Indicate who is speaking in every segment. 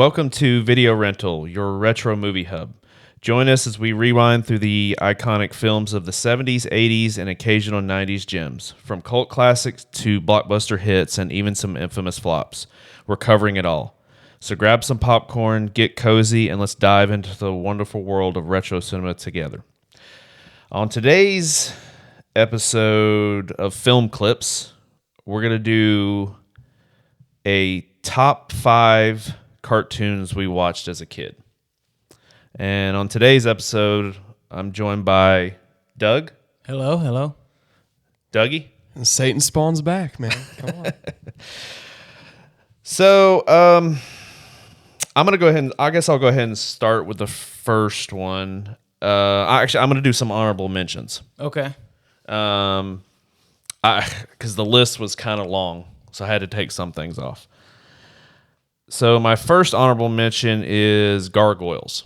Speaker 1: Welcome to Video Rental, your retro movie hub. Join us as we rewind through the iconic films of the 70s, 80s, and occasional 90s gems. From cult classics to blockbuster hits and even some infamous flops. We're covering it all. So grab some popcorn, get cozy, and let's dive into the wonderful world of retro cinema together. On today's episode of Film Clips, we're going to do a top 5 cartoons we watched as a kid. And on today's episode, I'm joined by Doug.
Speaker 2: Hello.
Speaker 1: Dougie.
Speaker 3: And Satan spawns back, man. Come on.
Speaker 1: So, I'm going to go ahead and, I guess I'll go ahead and start with the first one. I'm going to do some honorable mentions.
Speaker 2: Okay.
Speaker 1: Because the list was kind of long, so I had to take some things off. So my first honorable mention is Gargoyles.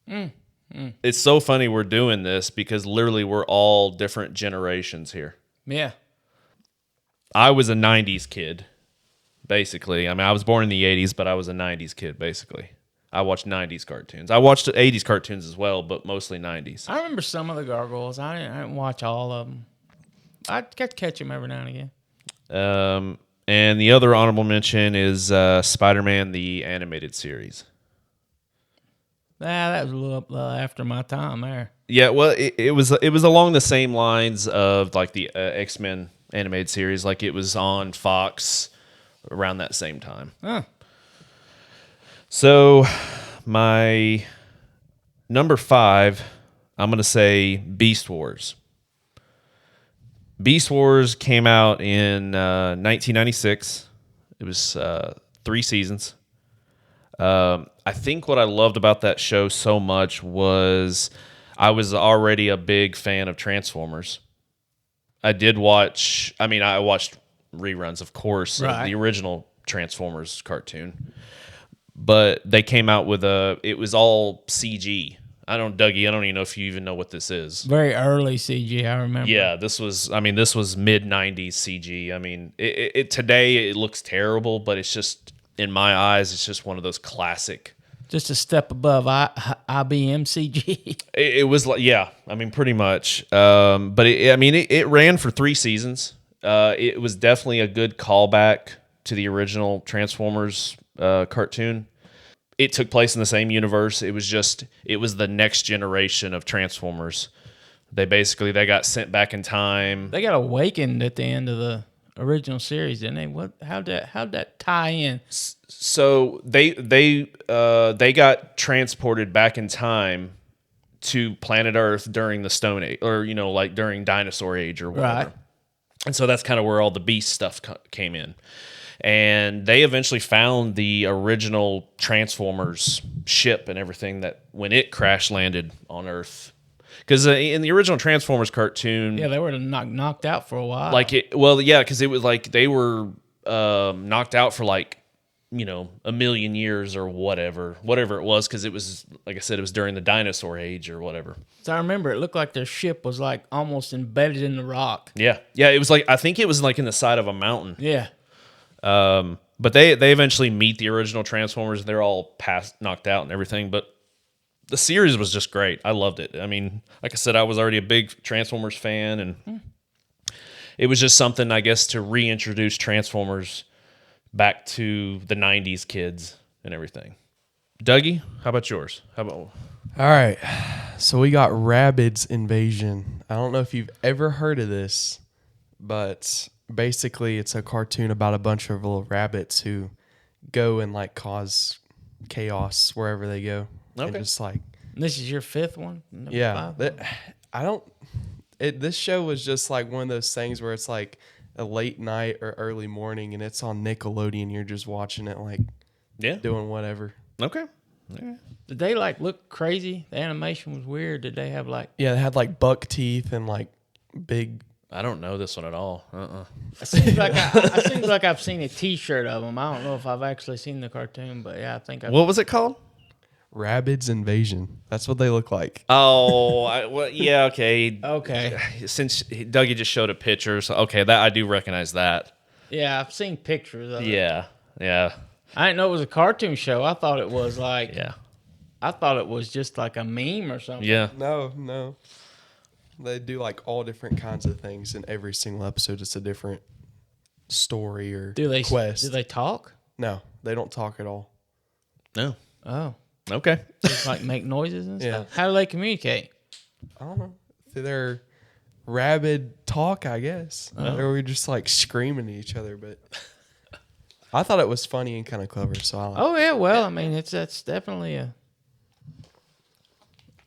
Speaker 1: It's so funny we're doing this because literally we're all different generations here.
Speaker 2: Yeah.
Speaker 1: I was a 90s kid, basically. I mean, I was born in the 80s, but I was a 90s kid, basically. I watched 90s cartoons. I watched 80s cartoons as well, but mostly 90s.
Speaker 2: I remember some of the Gargoyles. I didn't watch all of them. I'd catch them every now and again.
Speaker 1: And the other honorable mention is Spider-Man, the animated series.
Speaker 2: That was a little after my time there.
Speaker 1: Yeah, well, it was along the same lines of like the X-Men animated series. Like it was on Fox around that same time.
Speaker 2: Huh.
Speaker 1: So my number 5, I'm going to say Beast Wars. Beast Wars came out in 1996. It was 3 seasons. I think what I loved about that show so much was I was already a big fan of Transformers. I watched reruns, of course, of the original Transformers cartoon. But they came out with it was all CG. Dougie, I don't even know if you even know what this is.
Speaker 2: Very early CG, I remember.
Speaker 1: Yeah, this was mid-90s CG. I mean, it today it looks terrible, but it's just, in my eyes, it's just one of those classic.
Speaker 2: Just a step above IBM CG.
Speaker 1: It was like, yeah, I mean, pretty much. But it ran for 3 seasons. It was definitely a good callback to the original Transformers cartoon. It took place in the same universe. It was the next generation of Transformers. They got sent back in time.
Speaker 2: They got awakened at the end of the original series, didn't they? How'd that tie in?
Speaker 1: So they got transported back in time to planet Earth during the Stone Age, or like during Dinosaur Age or whatever.
Speaker 2: Right.
Speaker 1: And so that's kind of where all the beast stuff came in. And they eventually found the original Transformers ship and everything that when it crash landed on Earth. Because in the original Transformers cartoon...
Speaker 2: Yeah, they were knocked out for a while.
Speaker 1: Because it was like they were knocked out for like, a million years or whatever it was, because it was, like I said, it was during the Dinosaur Age or whatever.
Speaker 2: So I remember it looked like their ship was like almost embedded in the rock.
Speaker 1: Yeah, it was like, I think it was like in the side of a mountain.
Speaker 2: Yeah.
Speaker 1: But they eventually meet the original Transformers. They're all knocked out and everything. But the series was just great. I loved it. I mean, like I said, I was already a big Transformers fan, and it was just something, I guess, to reintroduce Transformers back to the 90s kids and everything. Dougie, how about yours?
Speaker 3: All right. So we got Rabbids Invasion. I don't know if you've ever heard of this, but basically it's a cartoon about a bunch of little rabbits who go and like cause chaos wherever they go.
Speaker 1: Okay.
Speaker 3: And just like,
Speaker 2: This is your 5th one?
Speaker 3: Yeah. This show was just like one of those things where it's like a late night or early morning and it's on Nickelodeon. You're just watching it like doing whatever.
Speaker 1: Okay. Yeah.
Speaker 2: Did they like look crazy? The animation was weird. Did they have like...
Speaker 3: Yeah, they had like buck teeth and like big...
Speaker 1: I don't know this one at all.
Speaker 2: It seems like I've seen a T-shirt of them. I don't know if I've actually seen the cartoon, but yeah, I think I've...
Speaker 1: What was it called?
Speaker 3: Rabbids Invasion. That's what they look like.
Speaker 1: Oh, yeah, okay.
Speaker 2: Okay.
Speaker 1: Since Dougie just showed a picture, so okay, that I do recognize that.
Speaker 2: Yeah, I've seen pictures of it.
Speaker 1: Yeah.
Speaker 2: I didn't know it was a cartoon show. I thought it was like,
Speaker 1: Yeah.
Speaker 2: I thought it was just like a meme or something.
Speaker 1: Yeah.
Speaker 3: No. They do like all different kinds of things in every single episode. It's a different story or quest.
Speaker 2: Do they talk?
Speaker 3: No, they don't talk at all.
Speaker 1: No.
Speaker 2: Oh,
Speaker 1: Okay.
Speaker 2: just like make noises and
Speaker 3: Yeah.
Speaker 2: stuff. How do they communicate?
Speaker 3: I don't know. They're rabid talk, I guess. Or we just like screaming at each other, but I thought it was funny and kind of clever. So I like
Speaker 2: Oh yeah, well, I mean, that's definitely a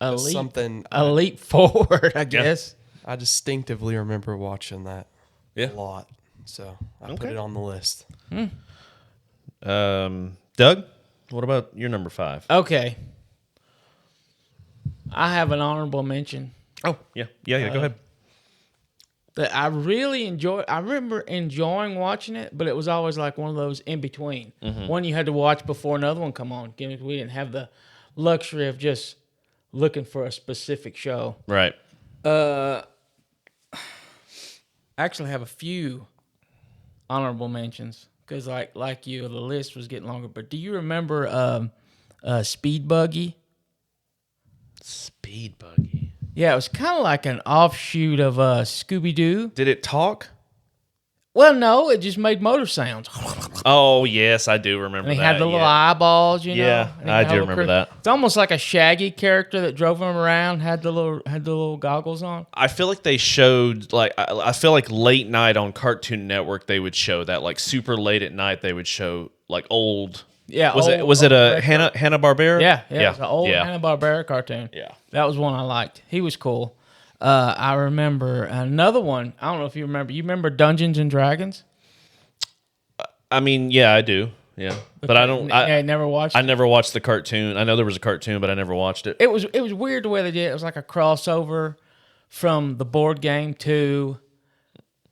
Speaker 2: leap,
Speaker 3: something
Speaker 2: a leap forward, I guess.
Speaker 3: I distinctively remember watching that
Speaker 1: Yeah.
Speaker 3: a lot. So I put
Speaker 1: Okay.
Speaker 3: it on the list.
Speaker 1: Doug, what about your number 5?
Speaker 2: Okay, I have an honorable mention
Speaker 1: Oh, yeah. Yeah, go ahead.
Speaker 2: that I really enjoyed. I remember enjoying watching it, but it was always like one of those in between. One you had to watch before another one come on. We didn't have the luxury of just looking for a specific show.
Speaker 1: Right.
Speaker 2: I actually have a few honorable mentions because, like you, the list was getting longer. But do you remember Speed Buggy?
Speaker 1: Speed Buggy.
Speaker 2: Yeah, it was kind of like an offshoot of Scooby Doo.
Speaker 1: Did it talk?
Speaker 2: Well, no, it just made motor sounds.
Speaker 1: Oh, yes, I do remember
Speaker 2: And he
Speaker 1: that.
Speaker 2: had the little
Speaker 1: yeah.
Speaker 2: eyeballs, you know.
Speaker 1: Yeah,
Speaker 2: And he
Speaker 1: I
Speaker 2: had
Speaker 1: do
Speaker 2: a
Speaker 1: remember
Speaker 2: little
Speaker 1: that.
Speaker 2: It's almost like a Shaggy character that drove him around. Had the little goggles on.
Speaker 1: I feel like they showed, like, I feel like late night on Cartoon Network, they would show that. Like, super late at night, they would show, like, old.
Speaker 2: Yeah,
Speaker 1: Was it
Speaker 2: old
Speaker 1: a
Speaker 2: retro.
Speaker 1: Hanna-Barbera?
Speaker 2: Yeah, it was an old
Speaker 1: yeah.
Speaker 2: Hanna-Barbera cartoon.
Speaker 1: Yeah.
Speaker 2: That was one I liked. He was cool. I remember another one. I don't know if you remember. You remember Dungeons and Dragons?
Speaker 1: I mean, yeah, I do. Yeah. But I don't.
Speaker 2: Yeah, never watched.
Speaker 1: I never watched the cartoon. I know there was a cartoon, but I never watched it.
Speaker 2: It was weird the way they did it. It was like a crossover from the board game to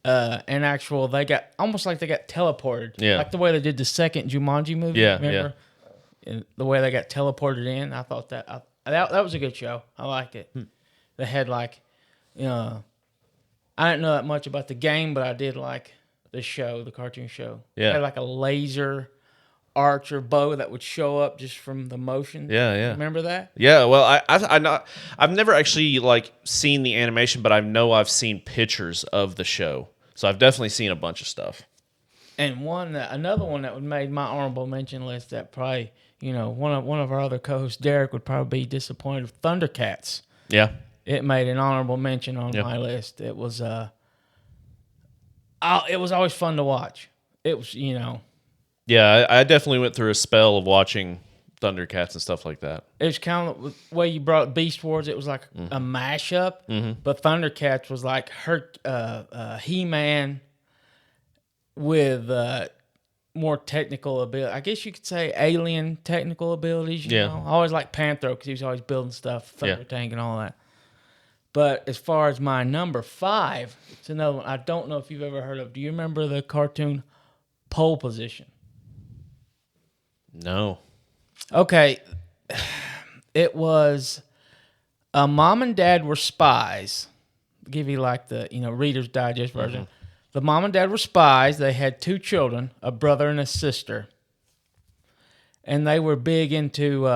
Speaker 2: an actual. They got almost like they got teleported.
Speaker 1: Yeah.
Speaker 2: Like the way they did the second Jumanji movie.
Speaker 1: Yeah,
Speaker 2: remember? And the way they got teleported in. I thought that was a good show. I liked it. They had like, I didn't know that much about the game, but I did like the show, the cartoon show.
Speaker 1: Yeah.
Speaker 2: It had like a laser arch or bow that would show up just from the motion.
Speaker 1: Yeah.
Speaker 2: Remember that?
Speaker 1: Yeah, well, I've never actually like seen the animation, but I know I've seen pictures of the show, so I've definitely seen a bunch of stuff.
Speaker 2: And another one that would made my honorable mention list that probably one of our other co-hosts, Derek, would probably be disappointed with Thundercats.
Speaker 1: Yeah,
Speaker 2: It made an honorable mention on
Speaker 1: Yep.
Speaker 2: my list. It was always fun to watch. It was
Speaker 1: yeah, I definitely went through a spell of watching Thundercats and stuff like that.
Speaker 2: it was kind of the way you brought Beast Wars. It was like a mashup, but Thundercats was like He-Man with more technical ability. I guess you could say alien technical abilities. You
Speaker 1: Yeah.
Speaker 2: know? I always liked Panthro because he was always building stuff, Thunder
Speaker 1: Yeah.
Speaker 2: Tank and all that. But as far as my number 5, it's another one I don't know if you've ever heard of. Do you remember the cartoon Pole Position?
Speaker 1: No.
Speaker 2: Okay. It was a mom and dad were spies. Give you like the Reader's Digest version. The mom and dad were spies. They had 2 children, a brother and a sister. And they were big into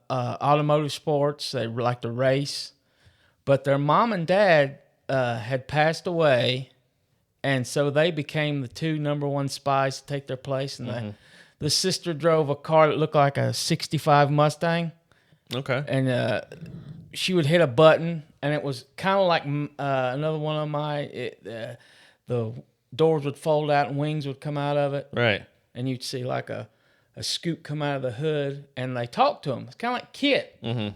Speaker 2: automotive sports. They liked to race. But their mom and dad had passed away, and so they became the 2 number 1 spies to take their place. And the sister drove a car that looked like a 65 Mustang.
Speaker 1: Okay.
Speaker 2: And she would hit a button, and it was kind of like another one of the doors would fold out and wings would come out of it,
Speaker 1: Right.
Speaker 2: and you'd see like a scoop come out of the hood, and they talked to him. It's kind of like Kit. And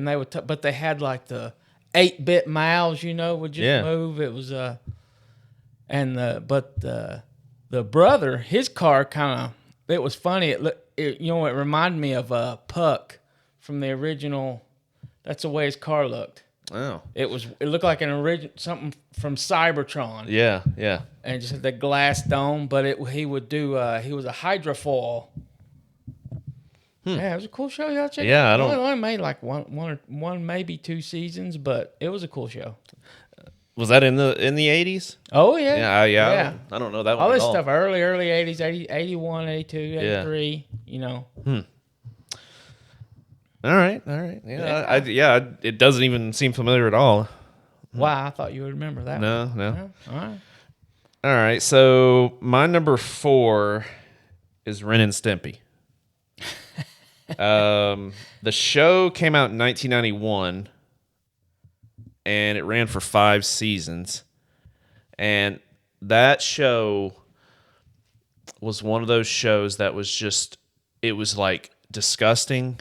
Speaker 2: they would, but they had like the 8-bit mouths, would just move. It was but the brother, his car kind of, it was funny. It reminded me of Puck from the original. That's the way his car looked.
Speaker 1: Oh.
Speaker 2: It looked like an original something from Cybertron.
Speaker 1: Yeah.
Speaker 2: And it just had the glass dome, but he would do he was a hydrofoil. Yeah, it was a cool show. Y'all check.
Speaker 1: Yeah,
Speaker 2: It only made like one maybe 2 seasons, but it was a cool show.
Speaker 1: Was that in the 80s?
Speaker 2: Oh, yeah.
Speaker 1: Yeah. I don't know that one
Speaker 2: All
Speaker 1: at
Speaker 2: this
Speaker 1: all.
Speaker 2: stuff, early 80s, 81, 82, 83,
Speaker 1: All right. Yeah. It doesn't even seem familiar at all.
Speaker 2: Wow, I thought you would remember that one.
Speaker 1: No.
Speaker 2: All right.
Speaker 1: All right. So my number 4 is Ren and Stimpy. The show came out in 1991, and it ran for 5 seasons. And that show was one of those shows that was just, it was like disgusting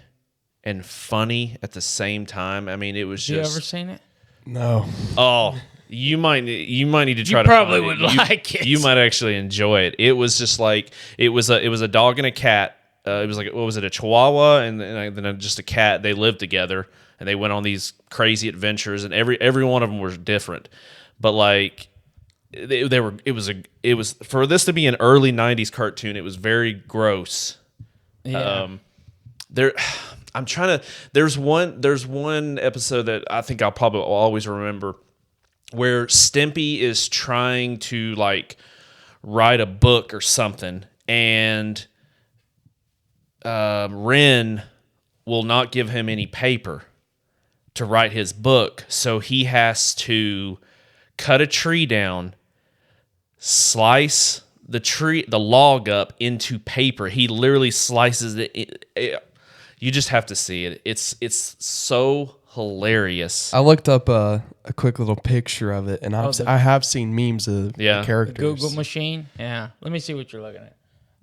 Speaker 1: and funny at the same time. I mean, it was just.
Speaker 2: You ever seen it?
Speaker 3: No.
Speaker 1: Oh, you might need to try to
Speaker 2: probably
Speaker 1: find
Speaker 2: would
Speaker 1: it.
Speaker 2: like it.
Speaker 1: You might actually enjoy it. It was just like it was a dog and a cat. It was like, what was it, a Chihuahua and then just a cat. They lived together and they went on these crazy adventures, and every one of them was different. But like it was for this to be an early 90s cartoon, it was very gross.
Speaker 2: Yeah.
Speaker 1: There's one episode that I think I'll probably always remember, where Stimpy is trying to like write a book or something, and Ren will not give him any paper to write his book, so he has to cut a tree down, slice the log up into paper. He literally slices it. You just have to see it. It's so hilarious.
Speaker 3: I looked up a quick little picture of it, and I have seen memes of the characters.
Speaker 2: The Google machine. Yeah. Let me see what you're looking at.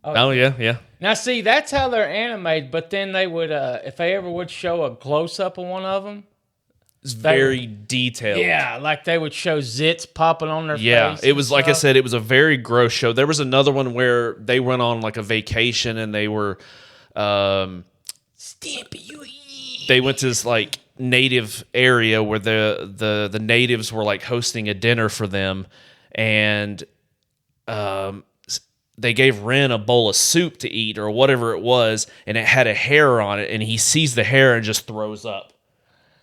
Speaker 1: Oh yeah.
Speaker 2: Now, see, that's how they're animated, but then they would, if they ever would show a close-up of one of them.
Speaker 1: It's very detailed.
Speaker 2: Yeah, like they would show zits popping on their face.
Speaker 1: Yeah, it was, like I
Speaker 2: stuff.
Speaker 1: said, it was a very gross show. There was another one where they went on like a vacation, and they were...
Speaker 2: Stimpy, you eat.
Speaker 1: They went to this like native area where the natives were like hosting a dinner for them, and they gave Ren a bowl of soup to eat or whatever it was, and it had a hair on it, and he sees the hair and just throws up,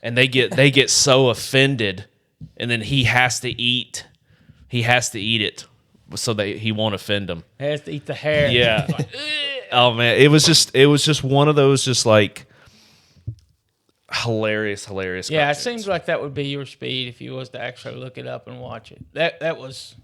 Speaker 1: and they get so offended, and then he has to eat it so that he won't offend them.
Speaker 2: He has to eat the hair.
Speaker 1: Yeah. Oh man, it was just one of those just like hilarious.
Speaker 2: Yeah,
Speaker 1: cartoons.
Speaker 2: it seems like that would be your speed if you was to actually look it up and watch it. That was.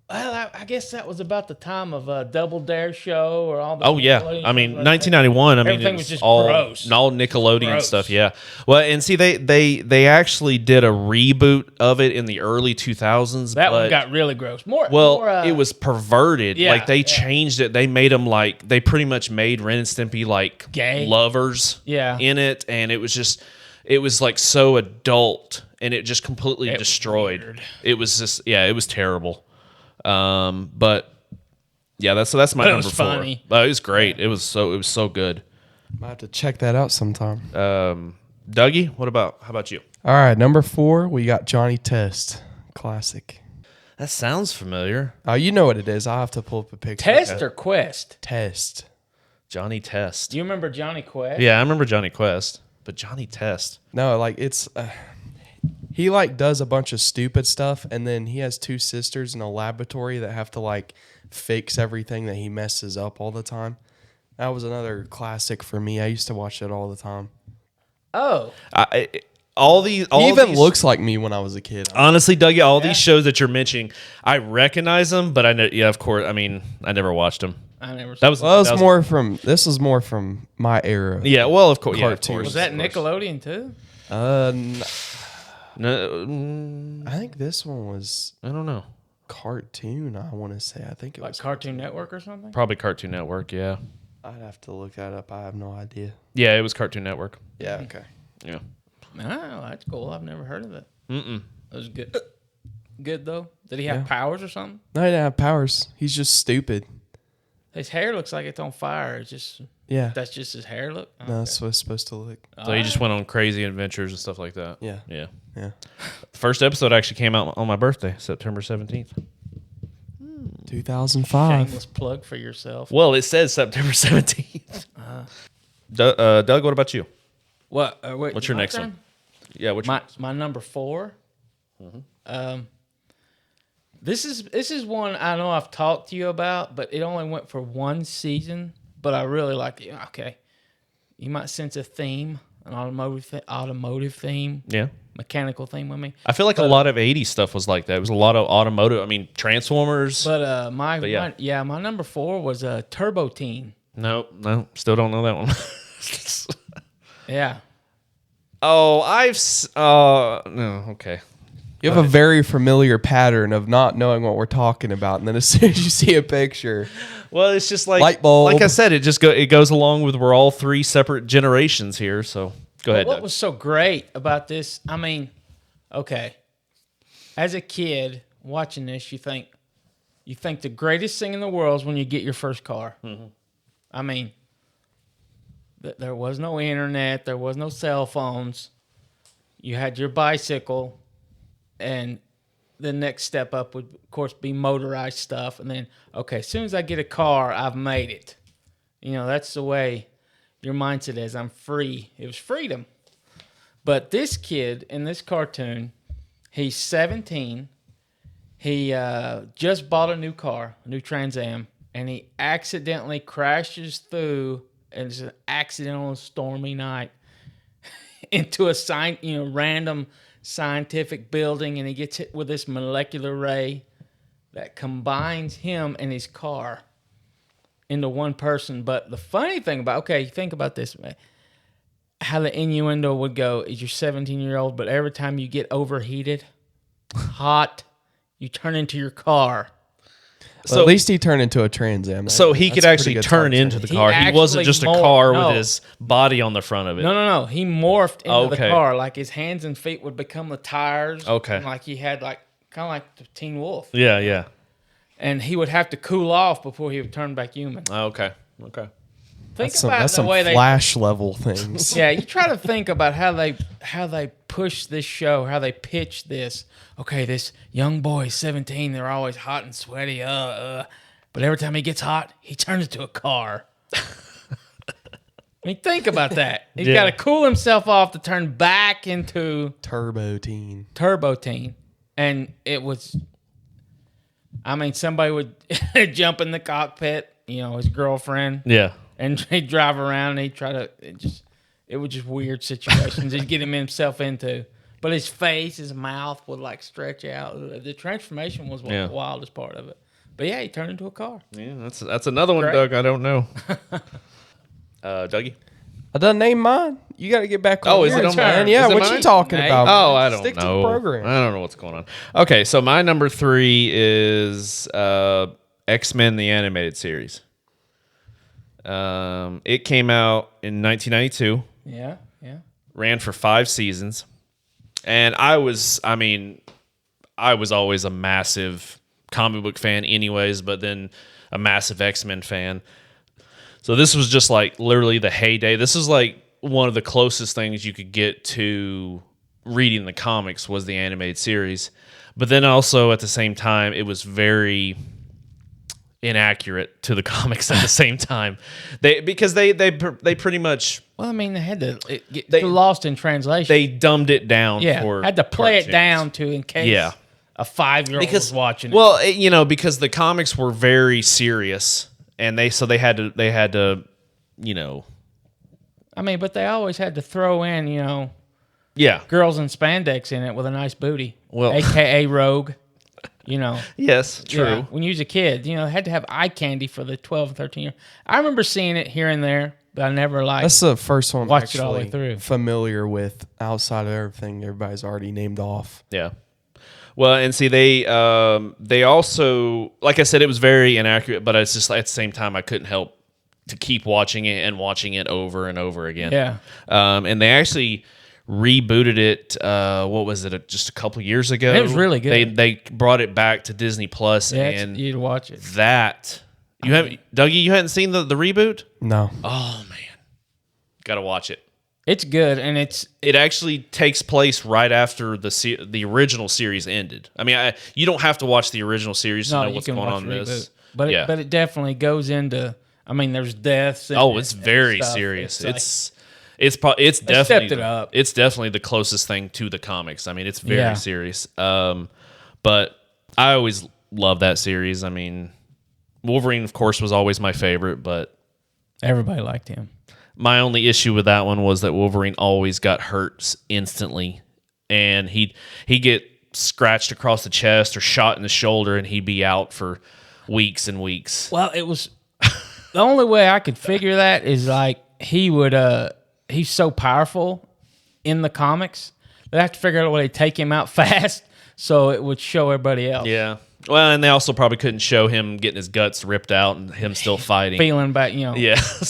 Speaker 2: Well, I guess that was about the time of a Double Dare show or all the.
Speaker 1: Oh yeah, I mean 1991. I mean
Speaker 2: everything
Speaker 1: it
Speaker 2: was just
Speaker 1: all
Speaker 2: gross.
Speaker 1: all Nickelodeon
Speaker 2: Gross.
Speaker 1: stuff. Yeah. Well, and see they actually did a reboot of it in the early 2000s.
Speaker 2: That
Speaker 1: but,
Speaker 2: one got really gross. More.
Speaker 1: it was perverted.
Speaker 2: Yeah,
Speaker 1: like they
Speaker 2: yeah.
Speaker 1: changed it. They made them like they pretty much made Ren and Stimpy like
Speaker 2: Gay.
Speaker 1: lovers.
Speaker 2: Yeah.
Speaker 1: In it, and it was like so adult, and it just completely
Speaker 2: It was
Speaker 1: destroyed.
Speaker 2: weird.
Speaker 1: It was just it was terrible. But yeah, that's my
Speaker 2: But it
Speaker 1: number
Speaker 2: was
Speaker 1: 4.
Speaker 2: funny.
Speaker 1: But it was great. It was so good.
Speaker 3: Might have to check that out sometime.
Speaker 1: Dougie, how about you?
Speaker 3: All right, number 4, we got Johnny Test. Classic.
Speaker 1: That sounds familiar.
Speaker 3: Oh, you know what it is. I'll have to pull up a picture.
Speaker 2: Test or Quest?
Speaker 3: Test.
Speaker 1: Johnny Test.
Speaker 2: Do you remember Johnny Quest?
Speaker 1: Yeah, I remember Johnny Quest, but Johnny Test.
Speaker 3: No, like it's he like does a bunch of stupid stuff, and then he has 2 sisters in a laboratory that have to like fix everything that he messes up all the time. That was another classic for me. I used to watch it all the time.
Speaker 2: Oh.
Speaker 3: He even looks like me when I was a kid.
Speaker 1: Honestly, Dougie, all these shows that you're mentioning, I recognize them, but of course, I mean, I never watched them.
Speaker 2: I never.
Speaker 1: That was
Speaker 3: This was more from my era.
Speaker 1: Yeah, well, of course,
Speaker 3: Cartoon.
Speaker 2: Was that Nickelodeon too?
Speaker 1: No,
Speaker 3: I think this one was
Speaker 1: I don't know.
Speaker 3: cartoon. I want to say. I think it
Speaker 2: Like
Speaker 3: was
Speaker 2: Cartoon Network or something?
Speaker 1: Probably Cartoon Network. Yeah,
Speaker 3: I'd have to look that up. I have no idea.
Speaker 1: yeah, it was Cartoon Network.
Speaker 3: Yeah. Okay.
Speaker 1: Yeah.
Speaker 2: Oh, that's cool. I've never heard of it.
Speaker 1: Mm-mm.
Speaker 2: That was good. Good though. Did he have powers or something?
Speaker 3: No, he didn't have powers. He's just stupid.
Speaker 2: His hair looks like it's on fire. It's just
Speaker 3: Yeah.
Speaker 2: that's just his hair look. Oh,
Speaker 3: No, that's what it's supposed to look.
Speaker 1: So he just went on crazy adventures and stuff like that.
Speaker 3: Yeah.
Speaker 1: Yeah.
Speaker 3: Yeah.
Speaker 1: The first episode actually came out on my birthday, September 17th.
Speaker 3: 2005.
Speaker 2: Shameless plug for yourself.
Speaker 1: Well, it says September 17th. Doug, what about you?
Speaker 2: What? Wait,
Speaker 1: What's your
Speaker 2: my
Speaker 1: next
Speaker 2: turn?
Speaker 1: one? Yeah, what's
Speaker 2: My number 4 This is one I know I've talked to you about, but it only went for one season. But I really like it. Okay, you might sense a theme, an automotive theme, mechanical theme with me.
Speaker 1: I feel like a lot of 80s stuff was like that. It was a lot of automotive. I mean, Transformers.
Speaker 2: But my number 4 was Turbo Teen.
Speaker 1: No, still don't know that one.
Speaker 2: Yeah.
Speaker 1: Oh, no, okay.
Speaker 3: You have a very familiar pattern of not knowing what we're talking about, and then as soon as you see a picture,
Speaker 1: Well, it's just like
Speaker 3: light bulb.
Speaker 1: Like I said, it goes along with we're all 3 separate generations here. So go ahead.
Speaker 2: What
Speaker 1: Doug.
Speaker 2: was so great about this? I mean, okay, as a kid watching this, you think the greatest thing in the world is when you get your first car. Mm-hmm. I mean, there was no internet, there was no cell phones. You had your bicycle, and the next step up would, of course, be motorized stuff. And then, okay, as soon as I get a car, I've made it. You know, that's the way your mindset is. I'm free. It was freedom. But this kid in this cartoon, he's 17. He just bought a new car, a new Trans Am, and he accidentally crashes through, and it's an accidental stormy night, into a random scientific building, and he gets hit with this molecular ray that combines him and his car into one person. But the funny thing think about this, man. How the innuendo would go is you're 17-year-old, but every time you get overheated, hot, you turn into your car.
Speaker 3: So at least he turned into a Trans Am.
Speaker 1: So he could actually turn into the car. He wasn't just a car with his body on the front of it.
Speaker 2: No. He morphed into the car. Like his hands and feet would become the tires.
Speaker 1: Okay.
Speaker 2: And like he had kind of like the Teen Wolf.
Speaker 1: Yeah.
Speaker 2: And he would have to cool off before he would turn back human.
Speaker 1: Okay.
Speaker 2: Think
Speaker 3: about
Speaker 2: the
Speaker 3: some
Speaker 2: way
Speaker 3: Flash level things.
Speaker 2: Yeah, you try to think about how they push this show, how they pitch this. Okay, this young boy, 17, they're always hot and sweaty, but every time he gets hot, he turns into a car. I mean, think about that. He's got to cool himself off to turn back into
Speaker 3: Turbo Teen.
Speaker 2: And it was, somebody would jump in the cockpit, his girlfriend.
Speaker 1: Yeah.
Speaker 2: And he'd drive around and he'd try to, it was just weird situations he'd get himself into. But his face, his mouth would stretch out. The transformation was the wildest part of it. But yeah, he turned into a car.
Speaker 1: Yeah, that's another one, great. Doug. I don't know. Dougie?
Speaker 3: I done named mine. You got to get back on.
Speaker 1: Oh, is it on mine?
Speaker 3: Yeah, what
Speaker 1: mine?
Speaker 3: you talking about?
Speaker 1: Oh, I don't
Speaker 3: Stick
Speaker 1: know.
Speaker 3: to the program.
Speaker 1: I don't know what's going on. Okay, so my number 3 is X-Men the Animated Series. It came out in 1992.
Speaker 2: Yeah.
Speaker 1: Ran for 5 seasons. And I was always a massive comic book fan anyways, but then a massive X-Men fan. So this was just literally the heyday. This is one of the closest things you could get to reading the comics was the animated series. But then also at the same time, it was very inaccurate to the comics at the same time. They pretty much
Speaker 2: they had to get lost in translation.
Speaker 1: They dumbed it down.
Speaker 2: Had to play cartoons. It down to in case a 5-year-old was watching it.
Speaker 1: Well, because the comics were very serious, and they had to
Speaker 2: but they always had to throw in girls in spandex in it with a nice booty, aka Rogue.
Speaker 1: Yes, true.
Speaker 2: Yeah, when you was a kid, had to have eye candy for the 12 and 13 year. I remember seeing it here and there, but I never
Speaker 3: That's the first one
Speaker 2: watched it all the way through.
Speaker 3: Familiar with outside of everything everybody's already named off.
Speaker 1: Yeah. Well, and see, they also, like I said, it was very inaccurate, but it's just at the same time I couldn't help to keep watching it and watching it over and over again.
Speaker 2: Yeah.
Speaker 1: And they actually rebooted it. What was it? Just a couple years ago.
Speaker 2: It was really good.
Speaker 1: They brought it back to Disney Plus, and
Speaker 2: you'd watch it.
Speaker 1: You haven't, Dougie? You hadn't seen the reboot?
Speaker 3: No.
Speaker 1: Oh man, gotta watch it.
Speaker 2: It's good, and
Speaker 1: it actually takes place right after the original series ended. You don't have to watch the original series to know what's going on in this.
Speaker 2: But it definitely goes into. There's deaths.
Speaker 1: It's very serious. It's definitely
Speaker 2: stepped it up.
Speaker 1: It's definitely the closest thing to the comics. I mean, it's very serious. But I always loved that series. I mean, Wolverine, of course, was always my favorite, but
Speaker 2: everybody liked him.
Speaker 1: My only issue with that one was that Wolverine always got hurt instantly, and he'd get scratched across the chest or shot in the shoulder, and he'd be out for weeks and weeks.
Speaker 2: Well, it was the only way I could figure that is like he would. He's so powerful in the comics. They have to figure out a way to take him out fast so it would show everybody else.
Speaker 1: Yeah. Well, and they also probably couldn't show him getting his guts ripped out and him still fighting.
Speaker 2: Feeling back,
Speaker 1: Yeah.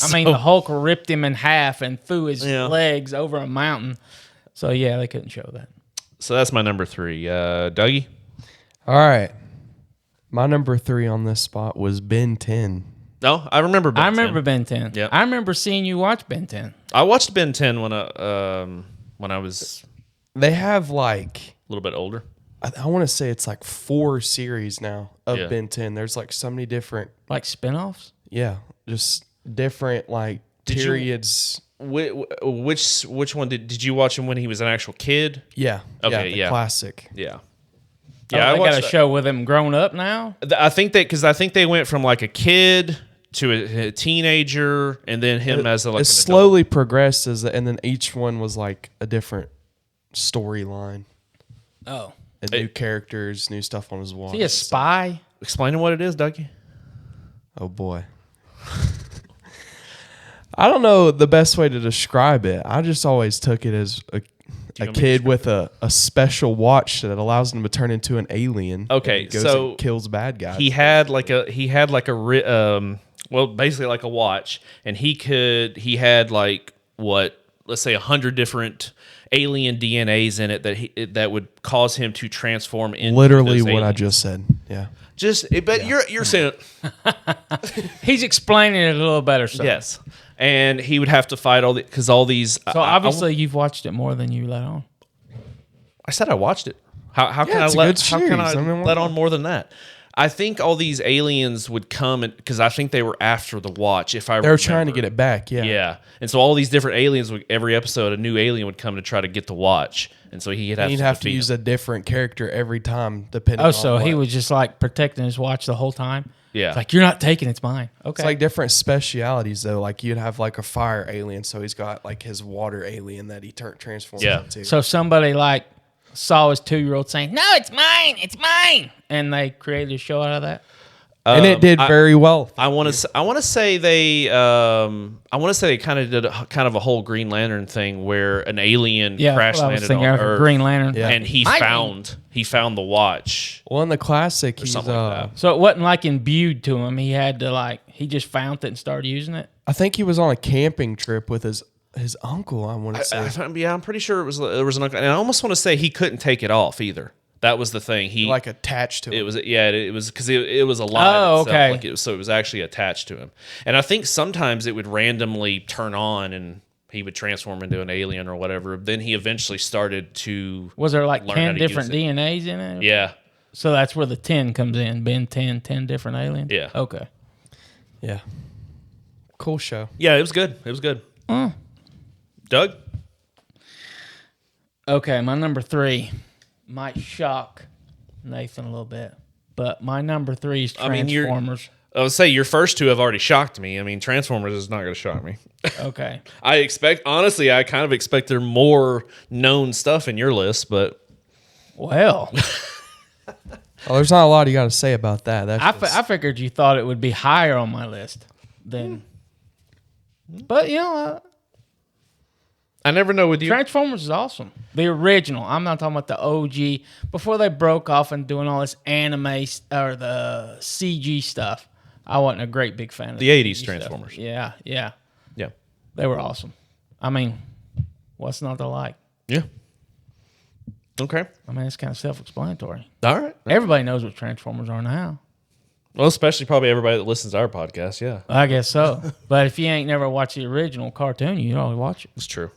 Speaker 2: I mean, the Hulk ripped him in half and threw his legs over a mountain. So, yeah, they couldn't show that.
Speaker 1: So that's my number 3. Dougie?
Speaker 3: All right. My number 3 on this spot was Ben 10.
Speaker 1: No, I remember Ben 10.
Speaker 2: I remember Ben 10.
Speaker 1: Yep.
Speaker 2: I remember seeing you watch Ben 10.
Speaker 1: I watched Ben 10 when I was
Speaker 3: They have like,
Speaker 1: a little bit older.
Speaker 3: I want to say it's like 4 series now of
Speaker 1: Yeah.
Speaker 3: Ben 10. There's like so many different,
Speaker 2: Like spinoffs?
Speaker 3: yeah, just different like
Speaker 1: Did you-
Speaker 3: periods.
Speaker 1: Which one did you watch him when he was an actual kid?
Speaker 3: Yeah.
Speaker 1: Okay,
Speaker 3: the
Speaker 1: yeah.
Speaker 3: Classic.
Speaker 1: Yeah.
Speaker 2: Yeah,
Speaker 1: I
Speaker 2: they got
Speaker 1: watched
Speaker 2: a
Speaker 1: that.
Speaker 2: show with him grown up now.
Speaker 1: I think they went from like a kid to a teenager, and then him as a, like
Speaker 3: It
Speaker 1: an
Speaker 3: slowly progressed and then each one was like a different storyline.
Speaker 2: Oh.
Speaker 3: And new characters, new stuff on his wall.
Speaker 2: Is he a spy?
Speaker 1: adult. Explaining what it is, Dougie.
Speaker 3: Oh boy. I don't know the best way to describe it. I just always took it as a
Speaker 1: want me to
Speaker 3: kid with a special watch that allows him to turn into an alien.
Speaker 1: Okay,
Speaker 3: and goes
Speaker 1: so
Speaker 3: and kills bad guys.
Speaker 1: He had like basically like a watch, and he had like let's say 100 different alien DNAs in it that would cause him to transform into
Speaker 3: Literally
Speaker 1: those
Speaker 3: what I
Speaker 1: aliens.
Speaker 3: just said. Yeah.
Speaker 1: But you're saying
Speaker 2: He's explaining it a little better. So.
Speaker 1: yes, and he would have to fight all these.
Speaker 2: So obviously you've watched it more than you let on.
Speaker 1: I said I watched it. How can I
Speaker 3: it's a
Speaker 1: let
Speaker 3: good
Speaker 1: how can I
Speaker 3: series. I mean,
Speaker 1: let on more than that? I think all these aliens would come because I think they were after the watch. If I
Speaker 3: They were trying to get it back. Yeah.
Speaker 1: Yeah, and so all these different aliens, every episode, a new alien would come to try to get the watch, and so he'd have
Speaker 3: You'd have to
Speaker 1: defeat
Speaker 3: use
Speaker 1: him.
Speaker 3: a different character every time, depending
Speaker 2: Oh,
Speaker 3: on
Speaker 2: so he
Speaker 3: what.
Speaker 2: was just like protecting his watch the whole time?
Speaker 1: Yeah.
Speaker 2: It's like, you're not taking it, it's mine. Okay.
Speaker 3: It's like different specialities, though. Like, you'd have, like, a fire alien, so he's got, like, his water alien that he transforms
Speaker 1: Yeah.
Speaker 3: into.
Speaker 2: so somebody like saw his 2-year-old saying, "No, it's mine," and they created a show out of that.
Speaker 3: And it did very well.
Speaker 1: I want to say they kind of did a whole Green Lantern thing where an alien
Speaker 2: Yeah,
Speaker 1: crash
Speaker 2: that's what I was
Speaker 1: landed
Speaker 2: thinking
Speaker 1: on
Speaker 2: of,
Speaker 1: Earth,
Speaker 2: Green Lantern.
Speaker 3: Yeah.
Speaker 1: and he found the watch.
Speaker 3: Well, in the classic, he's,
Speaker 1: something like that.
Speaker 2: So it wasn't like imbued to him. He had to he just found it and started using it.
Speaker 3: I think he was on a camping trip with his uncle, I want to say.
Speaker 1: I'm pretty sure there was an, and I almost want to say he couldn't take it off either. That was the thing. He
Speaker 3: Like, attached to him.
Speaker 1: It was because it was alive.
Speaker 2: Oh,
Speaker 1: itself.
Speaker 2: okay.
Speaker 1: Like so it was actually attached to him. And I think sometimes it would randomly turn on and he would transform into an alien or whatever. Then he eventually started to.
Speaker 2: Was there like
Speaker 1: learn how
Speaker 2: 10
Speaker 1: to use
Speaker 2: different
Speaker 1: it.
Speaker 2: DNAs in it?
Speaker 1: Yeah,
Speaker 2: So that's where the 10 comes in. Ben 10 different aliens?
Speaker 1: Yeah.
Speaker 2: Okay.
Speaker 3: Yeah. Cool show.
Speaker 1: yeah. It was good. It was good. Doug.
Speaker 2: Okay, my number 3 might shock Nathan a little bit, but my number 3 is
Speaker 1: I mean,
Speaker 2: Transformers.
Speaker 1: I would say your first two have already shocked me. I mean, Transformers is not going to shock me.
Speaker 2: Okay.
Speaker 1: I kind of expect there more known stuff in your list, but
Speaker 2: Well,
Speaker 3: Oh, there's not a lot you got to say about that. That's
Speaker 2: I figured you thought it would be higher on my list than. But,
Speaker 1: I never know with you.
Speaker 2: Transformers is awesome. The original. I'm not talking about the OG. Before they broke off and doing all this anime or the CG stuff, I wasn't a great big fan of
Speaker 1: The 80s
Speaker 2: CG
Speaker 1: Transformers.
Speaker 2: Stuff. Yeah.
Speaker 1: Yeah.
Speaker 2: They were awesome. I mean, what's not to like?
Speaker 1: Yeah. Okay.
Speaker 2: I mean, it's kind of self-explanatory.
Speaker 1: All right.
Speaker 2: Everybody knows what Transformers are now.
Speaker 1: Well, especially probably everybody that listens to our podcast. Yeah,
Speaker 2: I guess so. But if you ain't never watched the original cartoon, you always watch it.
Speaker 1: it's true.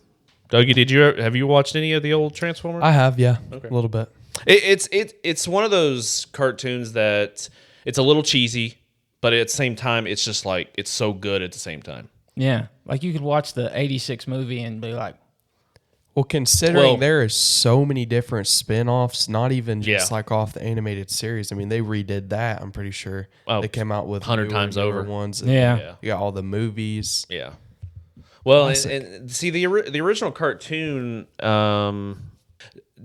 Speaker 1: Dougie, have you watched any of the old Transformers?
Speaker 3: I have, yeah.
Speaker 1: Okay.
Speaker 3: A little bit.
Speaker 1: It's one of those cartoons that it's a little cheesy, but at the same time, it's just like it's so good at the same time.
Speaker 2: Yeah, like you could watch the '86 movie and be like,
Speaker 3: Well, considering
Speaker 1: Well-
Speaker 3: there is so many different spin-offs, not even just
Speaker 1: Yeah.
Speaker 3: like off the animated series. I mean, they redid that, I'm pretty sure.
Speaker 1: Oh,
Speaker 3: They came out with
Speaker 1: 100 times
Speaker 3: newer
Speaker 1: over.
Speaker 3: ones.
Speaker 2: Yeah.
Speaker 3: You got all the movies.
Speaker 1: Yeah. Well,
Speaker 3: Classic.
Speaker 1: and see the original cartoon.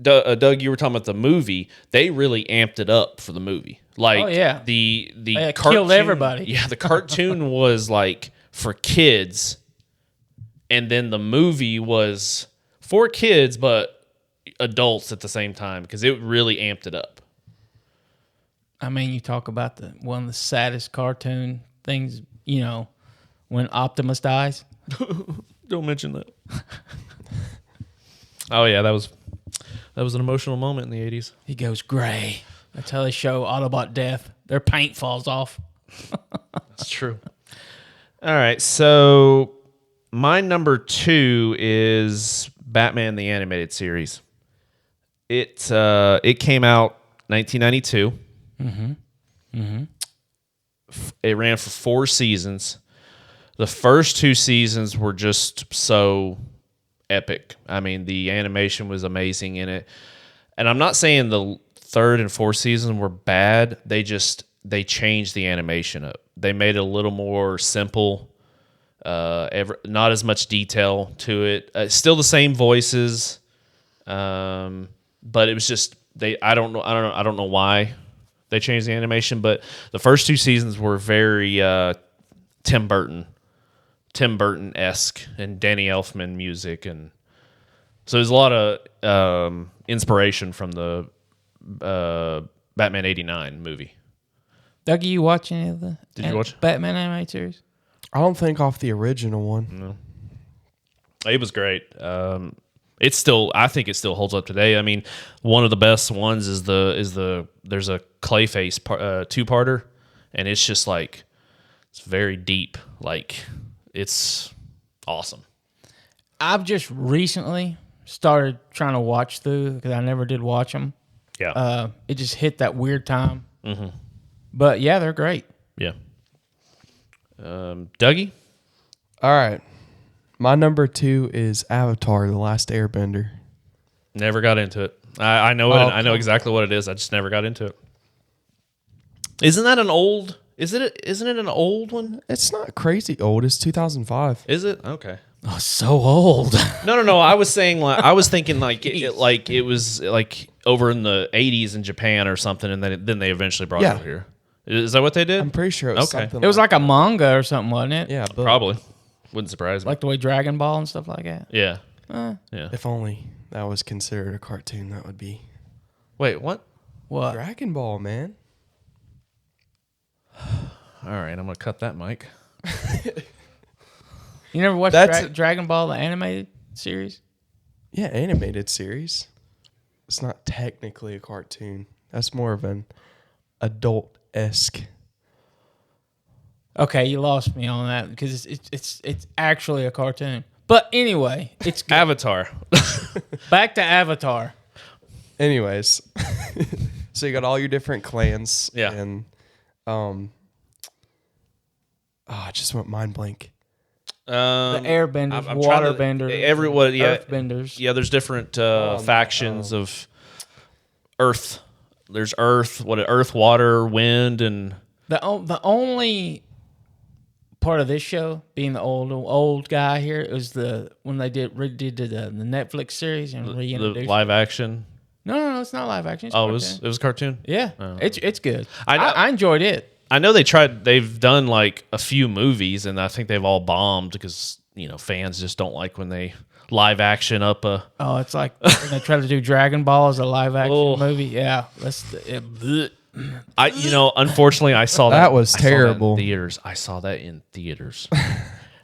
Speaker 1: Doug, you were talking about the movie. They really amped it up for the movie. Like,
Speaker 2: Oh, yeah.
Speaker 1: the
Speaker 2: They
Speaker 1: cartoon,
Speaker 2: killed everybody.
Speaker 1: Yeah, the cartoon was like for kids, and then the movie was for kids but adults at the same time because it really amped it up.
Speaker 2: I mean, you talk about one of the saddest cartoon things, you know, when Optimus dies.
Speaker 1: Don't mention that. Oh yeah, that was an emotional moment in the 80s.
Speaker 2: He goes gray. That's how they show Autobot death. Their paint falls off.
Speaker 1: That's true. All right, so my number 2 is Batman the Animated Series. It came out 1992. It ran for 4 seasons. The first 2 seasons were just so epic. I mean, the animation was amazing in it. And I'm not saying the 3rd and 4th season were bad. They changed the animation up. They made it a little more simple. Not as much detail to it. Still the same voices. But it was just I don't know why they changed the animation, but the first 2 seasons were very Tim Burton-esque and Danny Elfman music, and so there's a lot of inspiration from the Batman '89 movie.
Speaker 2: Dougie, you watch any of the
Speaker 1: Did you watch
Speaker 2: Batman animated series?
Speaker 3: I don't think off the original one.
Speaker 1: No. It was great. I think it still holds up today. I mean, one of the best ones is there's a Clayface 2-parter, and it's just like it's very deep. Like it's awesome.
Speaker 2: I've just recently started trying to watch through because I never did watch them.
Speaker 1: Yeah.
Speaker 2: It just hit that weird time. Mm-hmm. But yeah, they're great.
Speaker 1: Yeah. Dougie?
Speaker 3: All right. My number 2 is Avatar: The Last Airbender.
Speaker 1: Never got into it. I know it.
Speaker 3: Oh,
Speaker 1: I know exactly what it is. I just never got into it. Isn't that an old? Isn't it an old one?
Speaker 3: It's not crazy old. It's 2005.
Speaker 1: Is it? Okay.
Speaker 2: Oh, so old.
Speaker 1: No. I was saying I was thinking it was like over in the 80s in Japan or something, and then they eventually brought it over here. Is that what they did?
Speaker 3: I'm pretty sure it was
Speaker 1: Okay.
Speaker 3: something
Speaker 2: It was like a manga or something, wasn't it?
Speaker 3: yeah, but
Speaker 1: Probably. Wouldn't surprise me.
Speaker 2: Like the way Dragon Ball and stuff like that.
Speaker 1: Yeah.
Speaker 2: Uh,
Speaker 1: Yeah.
Speaker 3: if only that was considered a cartoon, that would be
Speaker 1: Wait, what?
Speaker 2: What?
Speaker 3: Dragon Ball, man.
Speaker 1: All right, I'm gonna cut that mic.
Speaker 2: You never watched
Speaker 3: That's-
Speaker 2: Dragon Ball, the animated series?
Speaker 3: Yeah, animated series. It's not technically a cartoon. That's more of an adult-esque.
Speaker 2: Okay, you lost me on that because it's actually a cartoon. But anyway, it's good.
Speaker 1: Avatar.
Speaker 2: Back to Avatar.
Speaker 3: Anyways, so you got all your different clans.
Speaker 1: Yeah.
Speaker 3: And I just went mind blank.
Speaker 2: The airbenders,
Speaker 1: I'm trying to-
Speaker 2: waterbenders,
Speaker 1: everyone, yeah.
Speaker 2: earthbenders.
Speaker 1: Yeah, there's different factions of Earth. There's Earth, Earth, water, wind, and
Speaker 2: The only part of this show being the old guy here was when they redid the Netflix series and
Speaker 1: the
Speaker 2: reintroduced.
Speaker 1: live action.
Speaker 2: No, it's not live action. It's
Speaker 1: Oh,
Speaker 2: cartoon.
Speaker 1: it was a cartoon.
Speaker 2: Yeah, it's good.
Speaker 1: I know-
Speaker 2: I enjoyed it.
Speaker 1: I know they've done like a few movies, and I think they've all bombed because fans just don't like when they live action up a.
Speaker 2: Oh, it's like when they try to do Dragon Ball as a live action
Speaker 1: Oh.
Speaker 2: movie. Yeah,
Speaker 1: Unfortunately, I saw that.
Speaker 3: That was
Speaker 1: I saw that in
Speaker 3: terrible.
Speaker 1: theaters. I saw that in theaters.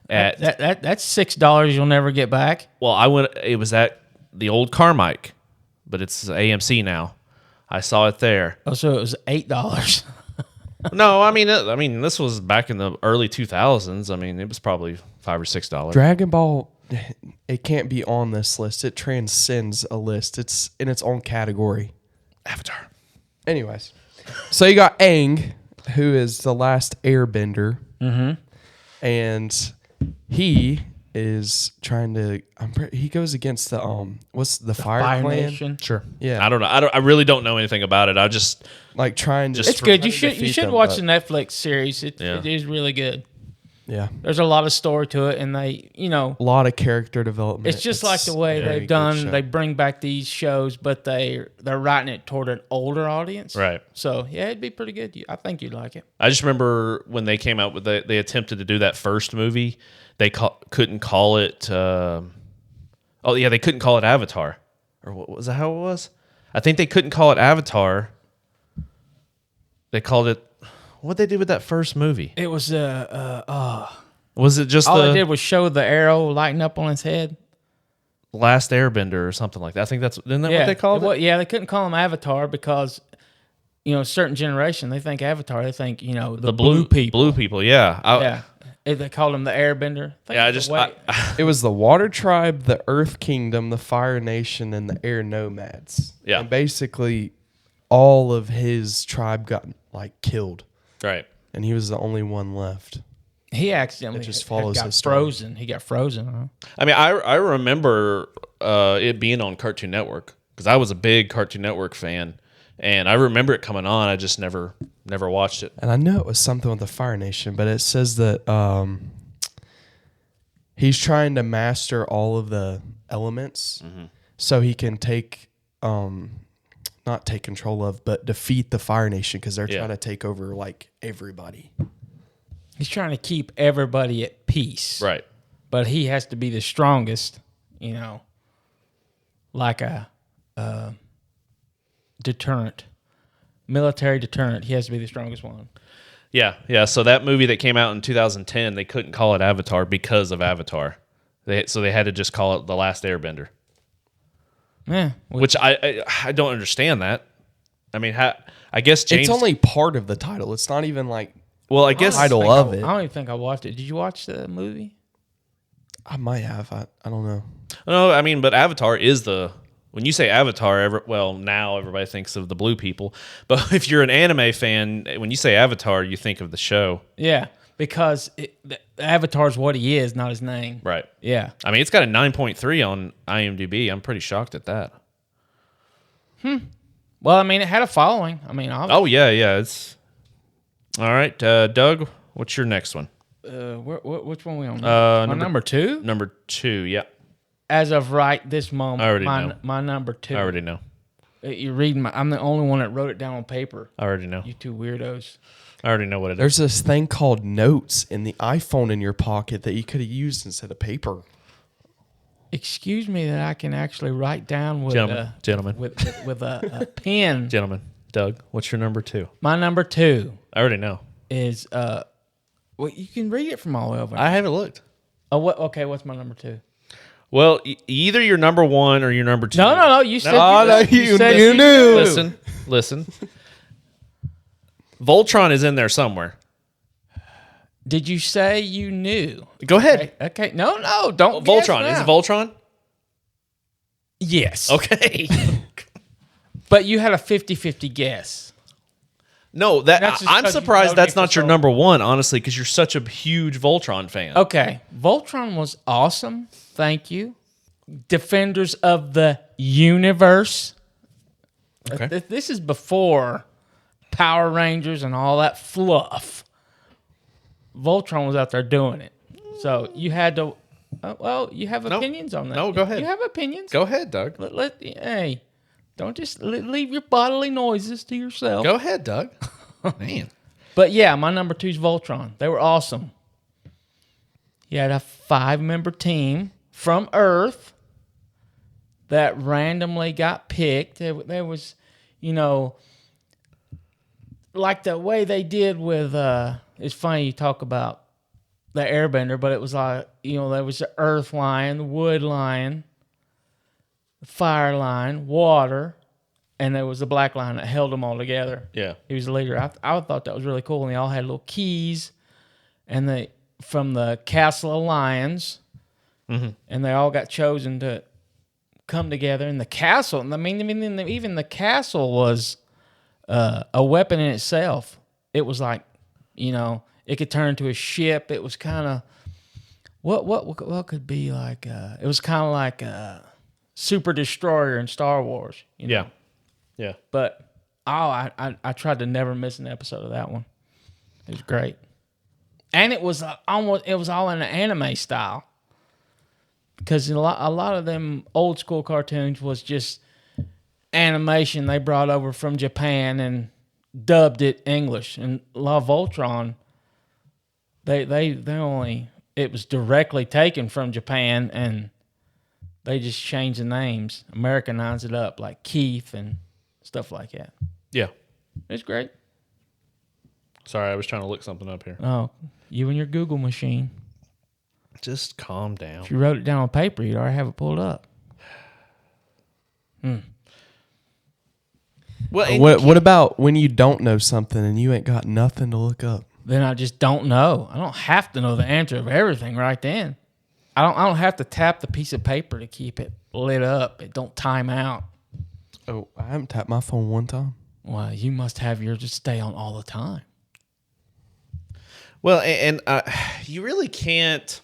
Speaker 1: At
Speaker 2: that's $6 you'll never get back.
Speaker 1: well, I went. It was at the old Carmike, but it's AMC now. I saw it there.
Speaker 2: Oh, so it was $8.
Speaker 1: No, I mean, this was back in the early 2000s. I mean, it was probably $5 or $6.
Speaker 3: Dragon Ball, it can't be on this list. It transcends a list. It's in its own category.
Speaker 1: Avatar.
Speaker 3: Anyways, so you got Aang, who is the last airbender. Mm-hmm. And he is trying to. He goes against the what's the Fire Clan?
Speaker 2: Nation.
Speaker 1: Sure.
Speaker 3: Yeah.
Speaker 1: I don't know. I really don't know anything about it. I just
Speaker 3: Like trying to.
Speaker 1: It's
Speaker 2: It's good.
Speaker 3: trying
Speaker 2: You
Speaker 3: to
Speaker 2: should
Speaker 3: defeat them,
Speaker 2: watch
Speaker 3: but-
Speaker 2: the Netflix series. It
Speaker 1: Yeah.
Speaker 2: is really good.
Speaker 3: Yeah.
Speaker 2: There's a lot of story to it, and they,
Speaker 3: A lot of character development.
Speaker 2: it's just like the way
Speaker 3: a very
Speaker 2: they've
Speaker 3: good
Speaker 2: done.
Speaker 3: show.
Speaker 2: They bring back these shows, but they're writing it toward an older audience.
Speaker 1: right.
Speaker 2: So yeah, it'd be pretty good. I think you'd like it.
Speaker 1: I just remember when they came out with they attempted to do that first movie. They couldn't call it. They couldn't call it Avatar, or what was that? How it was? I think they couldn't call it Avatar. They called it. What they did with that first movie?
Speaker 2: It was
Speaker 1: Was it just
Speaker 2: all
Speaker 1: the
Speaker 2: they did was show the arrow lighting up on his head.
Speaker 1: Last Airbender or something like that? I think isn't that what they called it?
Speaker 2: Yeah, they couldn't call him Avatar because a certain generation they think Avatar. They think the blue people.
Speaker 1: Blue people, yeah.
Speaker 2: Yeah, if they called him the Airbender.
Speaker 1: Yeah,
Speaker 3: It was the Water Tribe, the Earth Kingdom, the Fire Nation, and the Air Nomads.
Speaker 1: Yeah.
Speaker 3: And basically, all of his tribe got killed,
Speaker 1: right.
Speaker 3: and he was the only one left.
Speaker 2: He accidentally
Speaker 3: It just follows
Speaker 2: got
Speaker 3: his story.
Speaker 2: frozen. He got frozen. Huh?
Speaker 1: I mean, I remember it being on Cartoon Network because I was a big Cartoon Network fan, and I remember it coming on. I just never watched it.
Speaker 3: And I know it was something with the Fire Nation, but it says that he's trying to master all of the elements so he can not take control of, but defeat the Fire Nation because they're trying to take over everybody.
Speaker 2: He's trying to keep everybody at peace.
Speaker 1: Right.
Speaker 2: But he has to be the strongest, like a deterrent, military deterrent. He has to be the strongest one.
Speaker 1: Yeah. So that movie that came out in 2010, they couldn't call it Avatar because of Avatar. So they had to just call it The Last Airbender.
Speaker 2: Yeah.
Speaker 1: Which I don't understand that. I mean, I guess James.
Speaker 3: It's only part of the title. It's not even
Speaker 1: Well, I guess
Speaker 3: Title
Speaker 2: think
Speaker 3: of
Speaker 2: I
Speaker 3: it.
Speaker 2: don't even think I watched it. Did you watch the movie?
Speaker 3: I might have. I don't know.
Speaker 1: No, I mean, but Avatar is when you say Avatar, now everybody thinks of the blue people. But if you're an anime fan, when you say Avatar, you think of the show.
Speaker 2: Yeah, because the Avatar's what he is, not his name.
Speaker 1: Right.
Speaker 2: Yeah.
Speaker 1: I mean, it's got a 9.3 on IMDb. I'm pretty shocked at that.
Speaker 2: Well, I mean, it had a following. I mean,
Speaker 1: Oh, yeah. It's all right. Doug, what's your next one?
Speaker 2: which one we on? Number 2?
Speaker 1: Number 2, yeah.
Speaker 2: As of right this moment,
Speaker 1: I already know.
Speaker 2: my number 2.
Speaker 1: I already know.
Speaker 2: You're reading I'm the only one that wrote it down on paper.
Speaker 1: I already know.
Speaker 2: You two weirdos.
Speaker 1: I already know what it is.
Speaker 3: There's this thing called notes in the iPhone in your pocket that you could have used instead of paper.
Speaker 2: Excuse me that I can actually write down with
Speaker 1: Gentlemen.
Speaker 2: with a pen.
Speaker 1: Gentlemen, Doug, what's your number 2?
Speaker 2: My number 2
Speaker 1: I already know.
Speaker 2: is well, you can read it from all over.
Speaker 1: I haven't looked.
Speaker 2: Okay, what's my number 2?
Speaker 1: Well, either your number 1 or your number 2.
Speaker 2: No. You said
Speaker 3: you
Speaker 2: said
Speaker 3: knew.
Speaker 2: knew.
Speaker 1: Listen. Voltron is in there somewhere.
Speaker 2: Did you say you knew?
Speaker 1: Go ahead.
Speaker 2: Okay. No, don't. guess
Speaker 1: Voltron.
Speaker 2: now.
Speaker 1: Is it Voltron?
Speaker 2: Yes.
Speaker 1: Okay.
Speaker 2: But you had a 50-50 guess.
Speaker 1: No,
Speaker 2: That's just
Speaker 1: I'm
Speaker 2: 'cause you
Speaker 1: surprised
Speaker 2: know
Speaker 1: that's
Speaker 2: me
Speaker 1: not
Speaker 2: for
Speaker 1: your
Speaker 2: so-
Speaker 1: number 1, honestly, because you're such a huge Voltron fan.
Speaker 2: Okay. Voltron was awesome. Thank you. Defenders of the Universe.
Speaker 1: Okay.
Speaker 2: This is before Power Rangers and all that fluff. Voltron was out there doing it. So you had to. You have opinions on that.
Speaker 1: No, go ahead.
Speaker 2: You have opinions.
Speaker 1: Go ahead, Doug.
Speaker 2: Hey, don't just leave your bodily noises to yourself.
Speaker 1: Go ahead, Doug. Man.
Speaker 2: But yeah, my number 2 is Voltron. They were awesome. You had a 5-member team from Earth that randomly got picked. There was, like the way they did with, it's funny you talk about the Airbender, but it was like, there was the Earth Lion, the Wood Lion, the Fire Lion, Water, and there was the Black Lion that held them all together.
Speaker 1: Yeah.
Speaker 2: He was the leader. I thought that was really cool, and they all had little keys, and from the Castle of Lions, and they all got chosen to come together in the castle. And I mean, even the castle was a weapon in itself. It was like, it could turn into a ship. It was kind of What could be like? It was kind of like a Super Destroyer in Star Wars. You know?
Speaker 1: Yeah.
Speaker 2: But I tried to never miss an episode of that one. It was great, and it was all in an anime style. Because a lot of them old school cartoons was just animation they brought over from Japan and dubbed it English. And La Voltron, it was directly taken from Japan and they just changed the names, Americanized it up like Keith and stuff like that.
Speaker 1: Yeah.
Speaker 2: It's great.
Speaker 1: Sorry, I was trying to look something up here.
Speaker 2: Oh, you and your Google machine.
Speaker 1: Just calm down.
Speaker 2: If you wrote it down on paper, you'd already have it pulled up.
Speaker 1: Well,
Speaker 3: What about when you don't know something and you ain't got nothing to look up?
Speaker 2: Then I just don't know. I don't have to know the answer of everything right then. I don't have to tap the piece of paper to keep it lit up. It don't time out.
Speaker 3: Oh, I haven't tapped my phone one time.
Speaker 2: Well, you must have yours to stay on all the time.
Speaker 1: Well, and you really can't.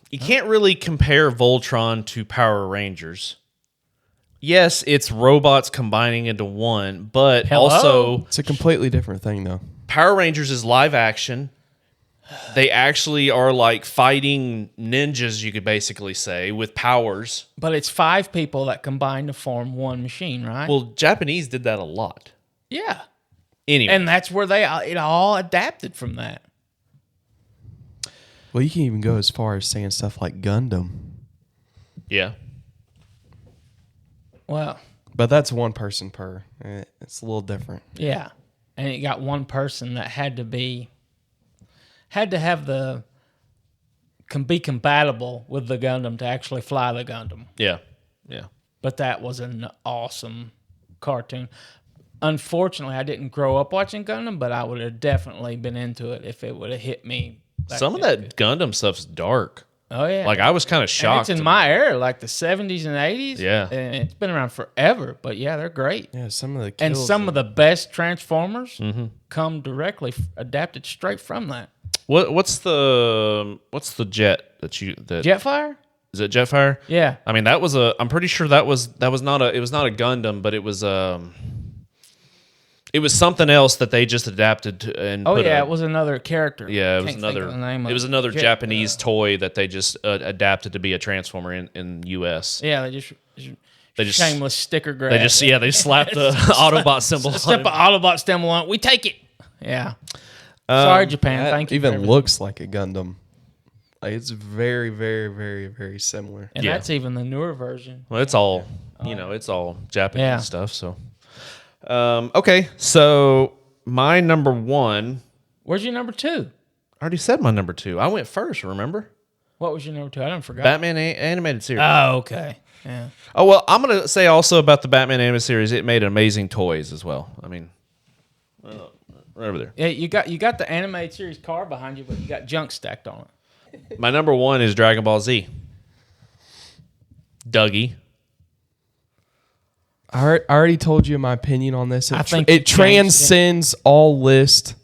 Speaker 1: You can't really compare Voltron to Power Rangers. Yes, it's robots combining into one, but also
Speaker 3: It's a completely different thing, though.
Speaker 1: Power Rangers is live action. They actually are like fighting ninjas, you could basically say, with powers.
Speaker 2: But it's 5 people that combine to form one machine, right?
Speaker 1: Well, Japanese did that a lot.
Speaker 2: yeah.
Speaker 1: Anyway,
Speaker 2: And that's where it all adapted from that.
Speaker 3: Well, you can even go as far as saying stuff like Gundam.
Speaker 1: yeah.
Speaker 2: Well,
Speaker 3: But that's one person per. It's a little different.
Speaker 2: yeah. And it got one person that had to have be compatible with the Gundam to actually fly the Gundam.
Speaker 1: Yeah. Yeah.
Speaker 2: But that was an awesome cartoon. Unfortunately, I didn't grow up watching Gundam, but I would have definitely been into it if it would have hit me.
Speaker 1: Some of that Gundam stuff's dark.
Speaker 2: Oh, yeah.
Speaker 1: Like, I was kind of
Speaker 2: And
Speaker 1: shocked.
Speaker 2: it's in my era, like the 70s and 80s.
Speaker 1: Yeah.
Speaker 2: And it's been around forever. But, yeah, they're great.
Speaker 3: Yeah, some of the
Speaker 2: And
Speaker 3: kills
Speaker 2: some of the best Transformers come directly adapted straight from that.
Speaker 1: What's the jet that
Speaker 2: Jetfire?
Speaker 1: is it Jetfire?
Speaker 2: Yeah.
Speaker 1: I mean, I'm pretty sure it was not a Gundam, but it was something else that they just adapted to and
Speaker 2: Oh, yeah, it was another character.
Speaker 1: yeah, it was
Speaker 2: Can't think of the name of
Speaker 1: it was another
Speaker 2: Jet-
Speaker 1: Japanese toy that they just adapted to be a Transformer in US.
Speaker 2: Yeah, they just shameless sticker grab.
Speaker 1: They just slapped the Autobot symbol on
Speaker 2: Step
Speaker 1: it.
Speaker 2: an Autobot symbol on it. We take it. Yeah. Sorry, Japan.
Speaker 3: that
Speaker 2: Thank you. for
Speaker 3: even
Speaker 2: everything.
Speaker 3: looks like a Gundam. Like it's very, very, very, very similar.
Speaker 2: And
Speaker 1: Yeah.
Speaker 2: that's even the newer version.
Speaker 1: Well, it's all it's all Japanese
Speaker 2: Yeah.
Speaker 1: stuff. So, okay, so my number one.
Speaker 2: Where's your number 2?
Speaker 1: I already said my number 2. I went first. Remember?
Speaker 2: What was your number 2? I don't forgot.
Speaker 1: Batman animated series.
Speaker 2: Oh, okay. Yeah.
Speaker 1: Oh, well, I'm going to say also about the Batman animated series, it made amazing toys as well. I mean, right over there.
Speaker 2: Yeah, you got the animated series car behind you, but you got junk stacked on it.
Speaker 1: My number 1 is Dragon Ball Z. Dougie.
Speaker 3: I already told you my opinion on this.
Speaker 2: I think you
Speaker 3: it
Speaker 2: changed it.
Speaker 3: transcends all list.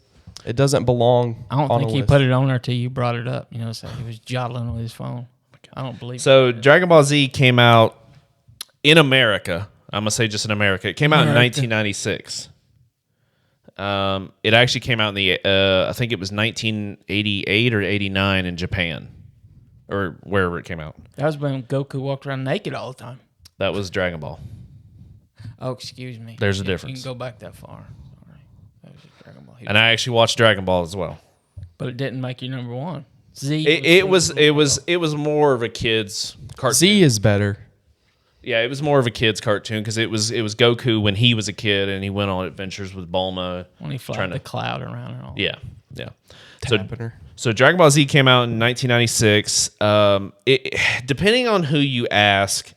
Speaker 3: It doesn't belong.
Speaker 2: I don't
Speaker 3: on
Speaker 2: think
Speaker 3: a
Speaker 2: he
Speaker 3: list.
Speaker 2: put it on there till you brought it up. You know, so he was jottling with his phone. I don't believe
Speaker 1: So Dragon Ball Z came out in America. I'm going to say just in America. It came out in 1996. It actually came out in the, I think it was 1988 or 89 in Japan. Or wherever it came out.
Speaker 2: that was when Goku walked around naked all the time.
Speaker 1: That was Dragon Ball.
Speaker 2: Oh, excuse me.
Speaker 1: There's a
Speaker 2: You
Speaker 1: difference.
Speaker 2: can go back that far. Sorry. That was just Dragon Ball.
Speaker 1: And I actually watched Dragon Ball as well.
Speaker 2: But it didn't make you number 1. Z.
Speaker 1: It was more of a kid's cartoon.
Speaker 3: Z is better.
Speaker 1: Yeah, it was more of a kid's cartoon because it was Goku when he was a kid and he went on adventures with Bulma.
Speaker 2: when he flied the cloud around and all.
Speaker 1: Yeah, yeah.
Speaker 3: Tapping her.
Speaker 1: So Dragon Ball Z came out in 1996. Depending on who you ask,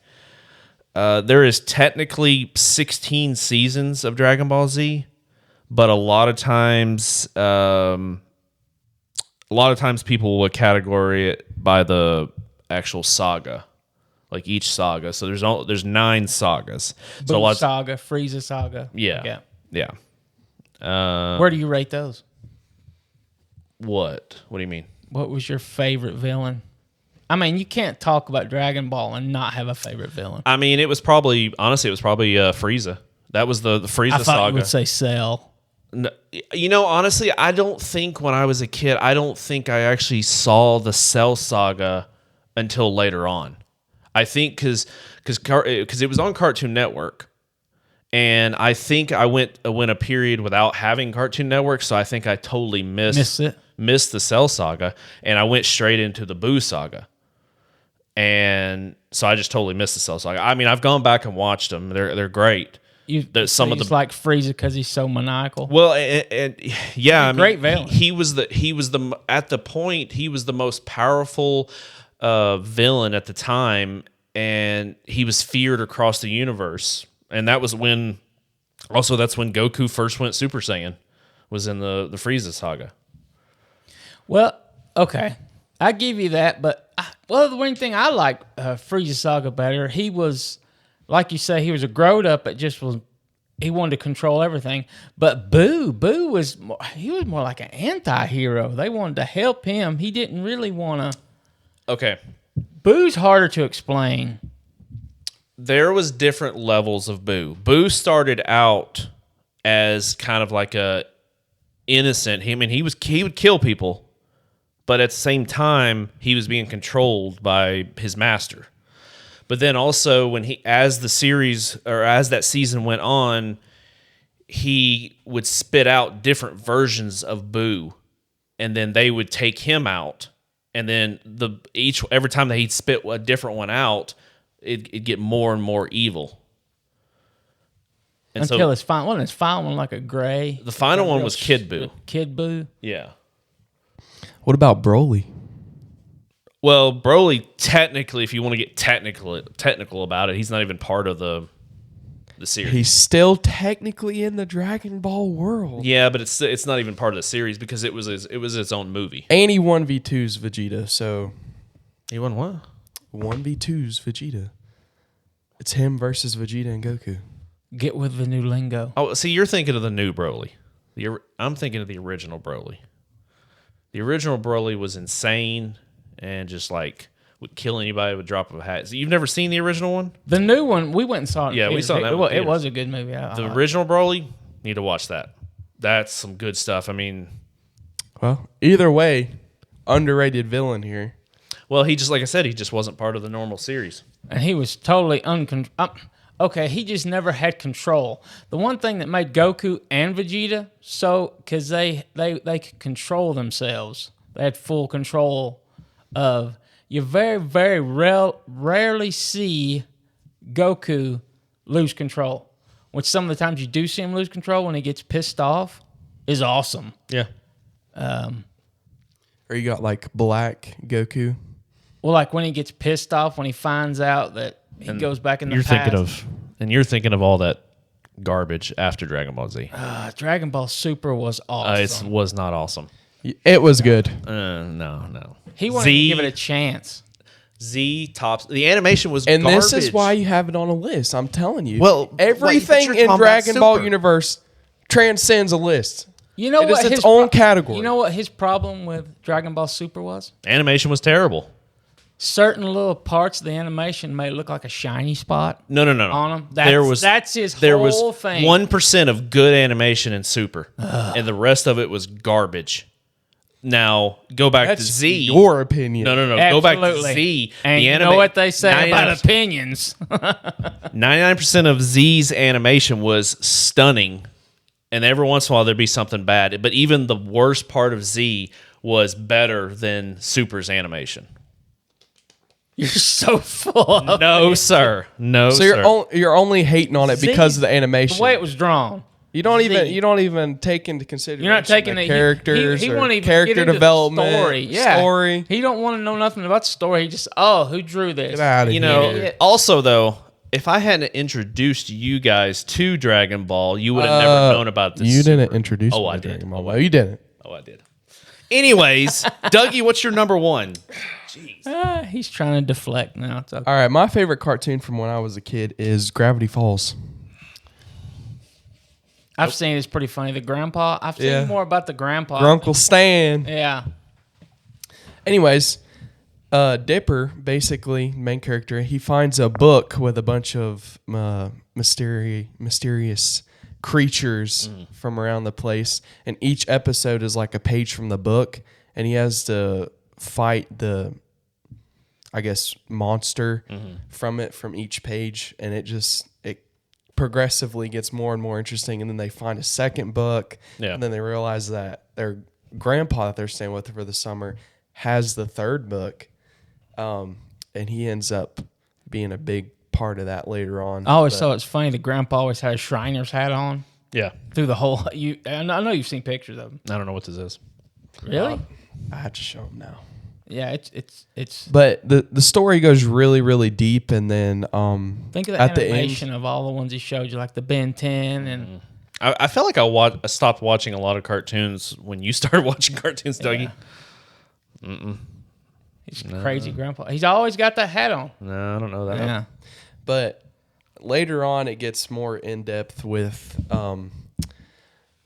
Speaker 1: there is technically 16 seasons of Dragon Ball Z, but a lot of times people will category it by the actual saga, like each saga. So there's 9 sagas. So a
Speaker 2: Boo
Speaker 1: lot.
Speaker 2: Saga, Frieza Saga.
Speaker 1: Yeah. Where
Speaker 2: Where do you rate those?
Speaker 1: What? What do you mean?
Speaker 2: What was your favorite villain? I mean, you can't talk about Dragon Ball and not have a favorite villain.
Speaker 1: I mean, it was probably Frieza. That was the Frieza
Speaker 2: I thought
Speaker 1: saga.
Speaker 2: you would say Cell.
Speaker 1: No, honestly, I don't think when I was a kid, I don't think I actually saw the Cell saga until later on. I think because it was on Cartoon Network, and I think I went a period without having Cartoon Network, so I think I totally missed the Cell saga, and I went straight into the Boo saga, and so I just totally missed the Cell saga. I mean, I've gone back and watched them; they're great.
Speaker 2: Some of the like Frieza because he's so maniacal.
Speaker 1: Well, and yeah, I mean,
Speaker 2: great villain.
Speaker 1: He was at the point he was the most powerful villain at the time, and he was feared across the universe. And that was when, also that's when Goku first went Super Saiyan, was in the Frieza saga.
Speaker 2: Well, okay, I give you that, but the one thing I like Frieza saga better, he was. Like you say, he was a grown up. It just was, he wanted to control everything. But Boo was more like an anti-hero. They wanted to help him. He didn't really want to.
Speaker 1: Okay.
Speaker 2: Boo's harder to explain.
Speaker 1: There was different levels of Boo. Boo started out as kind of like a innocent. I mean, he would kill people, but at the same time, he was being controlled by his master. But then also when as that season went on, he would spit out different versions of Boo, and then they would take him out, and then every time that he'd spit a different one out, it'd get more and more evil. And
Speaker 2: until his final one like a gray.
Speaker 1: The final one was Kid Boo.
Speaker 2: Kid Boo.
Speaker 1: Yeah.
Speaker 3: What about Broly?
Speaker 1: Well, Broly, technically, if you want to get technical about it, he's not even part of the series.
Speaker 3: He's still technically in the Dragon Ball world.
Speaker 1: Yeah, but it's not even part of the series because it was its own movie.
Speaker 3: And he 1v2's Vegeta, so...
Speaker 1: He won what?
Speaker 3: 1v2's Vegeta. It's him versus Vegeta and Goku.
Speaker 2: Get with the new lingo.
Speaker 1: Oh, see, you're thinking of the new Broly. I'm thinking of the original Broly. The original Broly was insane and just like would kill anybody with a drop of a hat. So you've never seen the original one?
Speaker 2: The new one, we went and saw it.
Speaker 1: Yeah, we saw that.
Speaker 2: It was a good movie.
Speaker 1: The original Broly, need to watch that. That's some good stuff. I mean,
Speaker 3: well, either way, underrated villain here.
Speaker 1: Well, he just, like I said, he just wasn't part of the normal series.
Speaker 2: And he was totally okay, he just never had control. The one thing that made Goku and Vegeta because they could control themselves. They had full control of. You very, very rarely see Goku lose control. Which some of the times you do see him lose control when he gets pissed off is awesome.
Speaker 1: Yeah.
Speaker 3: Or you got like Black Goku.
Speaker 2: Well, like when he gets pissed off when he finds out that he goes back in the past.
Speaker 1: You're thinking of all that garbage after Dragon Ball Z.
Speaker 2: Dragon Ball Super was awesome.
Speaker 1: It was not awesome.
Speaker 3: It was good.
Speaker 1: No.
Speaker 2: He wanted to give it a chance.
Speaker 1: Z tops. The animation was
Speaker 3: and
Speaker 1: garbage.
Speaker 3: This is why you have it on a list. I'm telling you.
Speaker 1: Well,
Speaker 3: everything in Dragon Ball universe transcends a list.
Speaker 2: You know what?
Speaker 3: It's its own category.
Speaker 2: You know what his problem with Dragon Ball Super was?
Speaker 1: Animation was terrible.
Speaker 2: Certain little parts of the animation made it look like a shiny spot.
Speaker 1: No.
Speaker 2: On him. That's his
Speaker 1: there
Speaker 2: whole
Speaker 1: was
Speaker 2: thing.
Speaker 1: 1% of good animation in Super, and the rest of it was garbage. Now, go back
Speaker 3: That's
Speaker 1: to Z.
Speaker 3: Your opinion.
Speaker 1: No.
Speaker 2: Absolutely.
Speaker 1: Go back to Z.
Speaker 2: And you know what they say about opinions.
Speaker 1: 99% of Z's animation was stunning, and every once in a while there'd be something bad. But even the worst part of Z was better than Super's animation.
Speaker 2: You're so full of
Speaker 1: No,
Speaker 2: it.
Speaker 1: sir. No,
Speaker 3: So
Speaker 1: sir.
Speaker 3: you're only hating on it
Speaker 2: Z,
Speaker 3: because of the animation.
Speaker 2: The way it was drawn.
Speaker 3: You don't
Speaker 2: Z.
Speaker 3: even take into consideration.
Speaker 2: You're not taking
Speaker 3: the
Speaker 2: the
Speaker 3: characters.
Speaker 2: He
Speaker 3: or
Speaker 2: won't even
Speaker 3: character
Speaker 2: get into
Speaker 3: development.
Speaker 2: The story. Yeah.
Speaker 3: Story.
Speaker 2: He don't want to know nothing about the story. He just who drew this?
Speaker 3: Get out of
Speaker 1: You
Speaker 3: here.
Speaker 1: know, also though, if I hadn't introduced you guys to Dragon Ball, you would have never known about this.
Speaker 3: You didn't
Speaker 1: Super.
Speaker 3: introduce
Speaker 1: Oh,
Speaker 3: me
Speaker 1: I
Speaker 3: to
Speaker 1: did.
Speaker 3: Dragon Ball. No, you didn't.
Speaker 1: Oh, I did. Anyways, Dougie, what's your number one?
Speaker 2: He's trying to deflect now. It's okay.
Speaker 3: All right, my favorite cartoon from when I was a kid is Gravity Falls.
Speaker 2: I've seen it's pretty funny. The grandpa. I've seen more about the grandpa.
Speaker 3: Grunkle Stan.
Speaker 2: Yeah.
Speaker 3: Anyways, Dipper, basically, main character, he finds a book with a bunch of mysterious creatures from around the place, and each episode is like a page from the book, and he has to fight the, I guess, monster from each page, and it progressively gets more and more interesting, and then they find a second book, and then they realize that their grandpa that they're staying with for the summer has the third book, and he ends up being a big part of that later on.
Speaker 2: So it's funny. The grandpa always had a Shriner's hat on.
Speaker 1: Yeah.
Speaker 2: Through the whole, I know you've seen pictures of him.
Speaker 1: I don't know what this is.
Speaker 2: Really?
Speaker 3: I have to show him now.
Speaker 2: Yeah, it's.
Speaker 3: But the story goes really, really deep, and then
Speaker 2: think of the animation of all the ones he showed you, like the Ben 10 and.
Speaker 1: I felt like I stopped watching a lot of cartoons when you started watching cartoons, Dougie.
Speaker 2: Yeah. He's crazy grandpa. He's always got that hat on.
Speaker 1: No, I don't know that.
Speaker 2: Yeah.
Speaker 3: But later on, it gets more in depth with the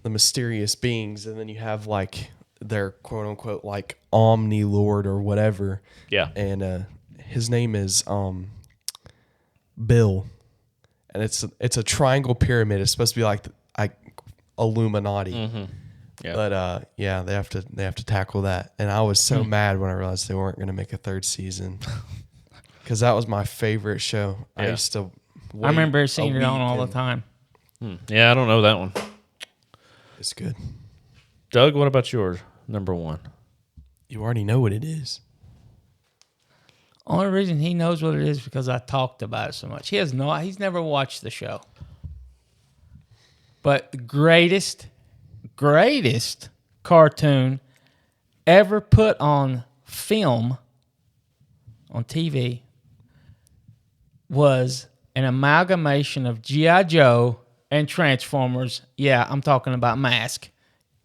Speaker 3: mysterious beings, and then you have like their quote unquote like Omni Lord or whatever.
Speaker 1: Yeah.
Speaker 3: And his name is Bill, and it's a triangle pyramid. It's supposed to be like Illuminati.
Speaker 1: Mm-hmm. Yeah.
Speaker 3: But they have to tackle that, and I was so mad when I realized they weren't going to make a third season, because that was my favorite show.
Speaker 1: Yeah.
Speaker 3: I used to.
Speaker 2: I remember seeing it on all the time.
Speaker 1: Yeah, I don't know that one.
Speaker 3: It's good.
Speaker 1: Doug, what about yours? Number one.
Speaker 3: You already know what it is.
Speaker 2: Only reason he knows what it is because I talked about it so much. He's never watched the show. But the greatest cartoon ever put on film, on TV, was an amalgamation of G.I. Joe and Transformers. Yeah, I'm talking about Mask.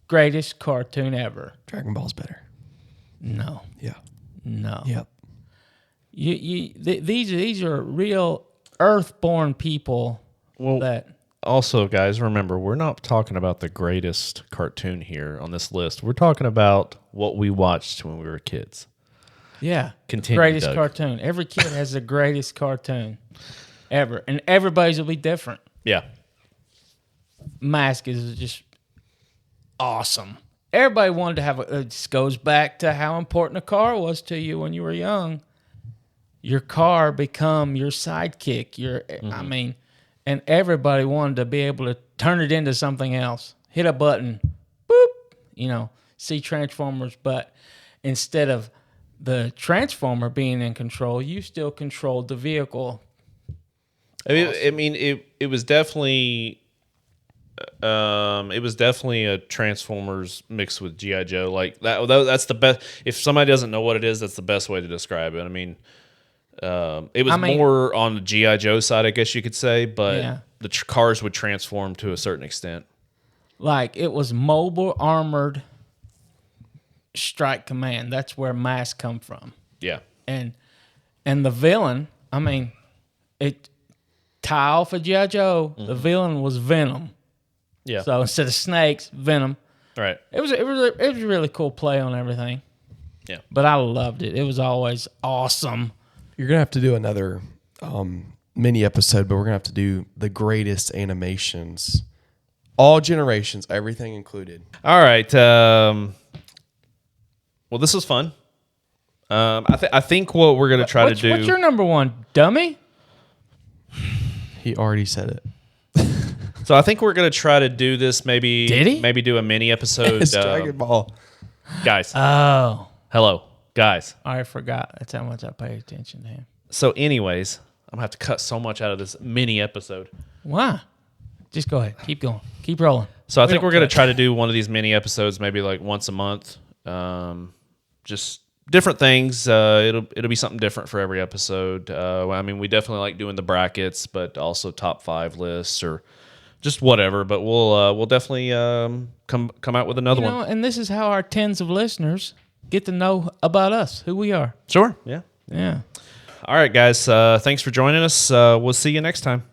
Speaker 2: Greatest cartoon ever.
Speaker 3: Dragon Ball's better.
Speaker 2: No.
Speaker 3: Yeah.
Speaker 2: No.
Speaker 3: Yep.
Speaker 2: These are real earth-born people that...
Speaker 1: Also, guys, remember, we're not talking about the greatest cartoon here on this list. We're talking about what we watched when we were kids.
Speaker 2: Yeah.
Speaker 1: Continue,
Speaker 2: greatest
Speaker 1: Doug.
Speaker 2: cartoon. Every kid has the greatest cartoon ever. And everybody's will be different.
Speaker 1: Yeah.
Speaker 2: Mask is just awesome. Everybody wanted to have it just goes back to how important a car was to you when you were young. Your car become your sidekick. And everybody wanted to be able to turn it into something else. Hit a button, boop, see Transformers. But instead of the Transformer being in control, you still controlled the vehicle.
Speaker 1: It was definitely a Transformers mixed with G.I. Joe. Like that's the best. If somebody doesn't know what it is, that's the best way to describe it. It was more on the G.I. Joe side, I guess you could say, but the cars would transform to a certain extent.
Speaker 2: Like, it was mobile armored strike command. That's where Mask come from.
Speaker 1: Yeah.
Speaker 2: And the villain, tie off of G.I. Joe, the villain was Venom.
Speaker 1: Yeah.
Speaker 2: So instead of snakes, Venom.
Speaker 1: Right.
Speaker 2: It was a really cool play on everything.
Speaker 1: Yeah.
Speaker 2: But I loved it. It was always awesome.
Speaker 3: You're going to have to do another mini episode, but we're going to have to do the greatest animations. All generations, everything included.
Speaker 1: All right. Well, this was fun. I think what we're going to try to do...
Speaker 2: What's your number one, dummy?
Speaker 3: He already said it.
Speaker 1: So I think we're going to try to do this maybe...
Speaker 2: Did he?
Speaker 1: Maybe do a mini episode.
Speaker 3: It's Dragon Ball.
Speaker 1: Guys.
Speaker 2: Oh.
Speaker 1: Hello. Guys.
Speaker 2: I forgot. That's how much I pay attention to him.
Speaker 1: So anyways, I'm going to have to cut so much out of this mini episode.
Speaker 2: Why? Just go ahead. Keep going. Keep rolling.
Speaker 1: So I think we're going to try to do one of these mini episodes maybe like once a month. Just different things. It'll be something different for every episode. We definitely like doing the brackets, but also top 5 lists or just whatever. But we'll definitely come out with another one.
Speaker 2: And this is how our tens of listeners get to know about us, who we are.
Speaker 1: Sure. Yeah.
Speaker 2: Yeah.
Speaker 1: All right, guys. Thanks for joining us. We'll see you next time.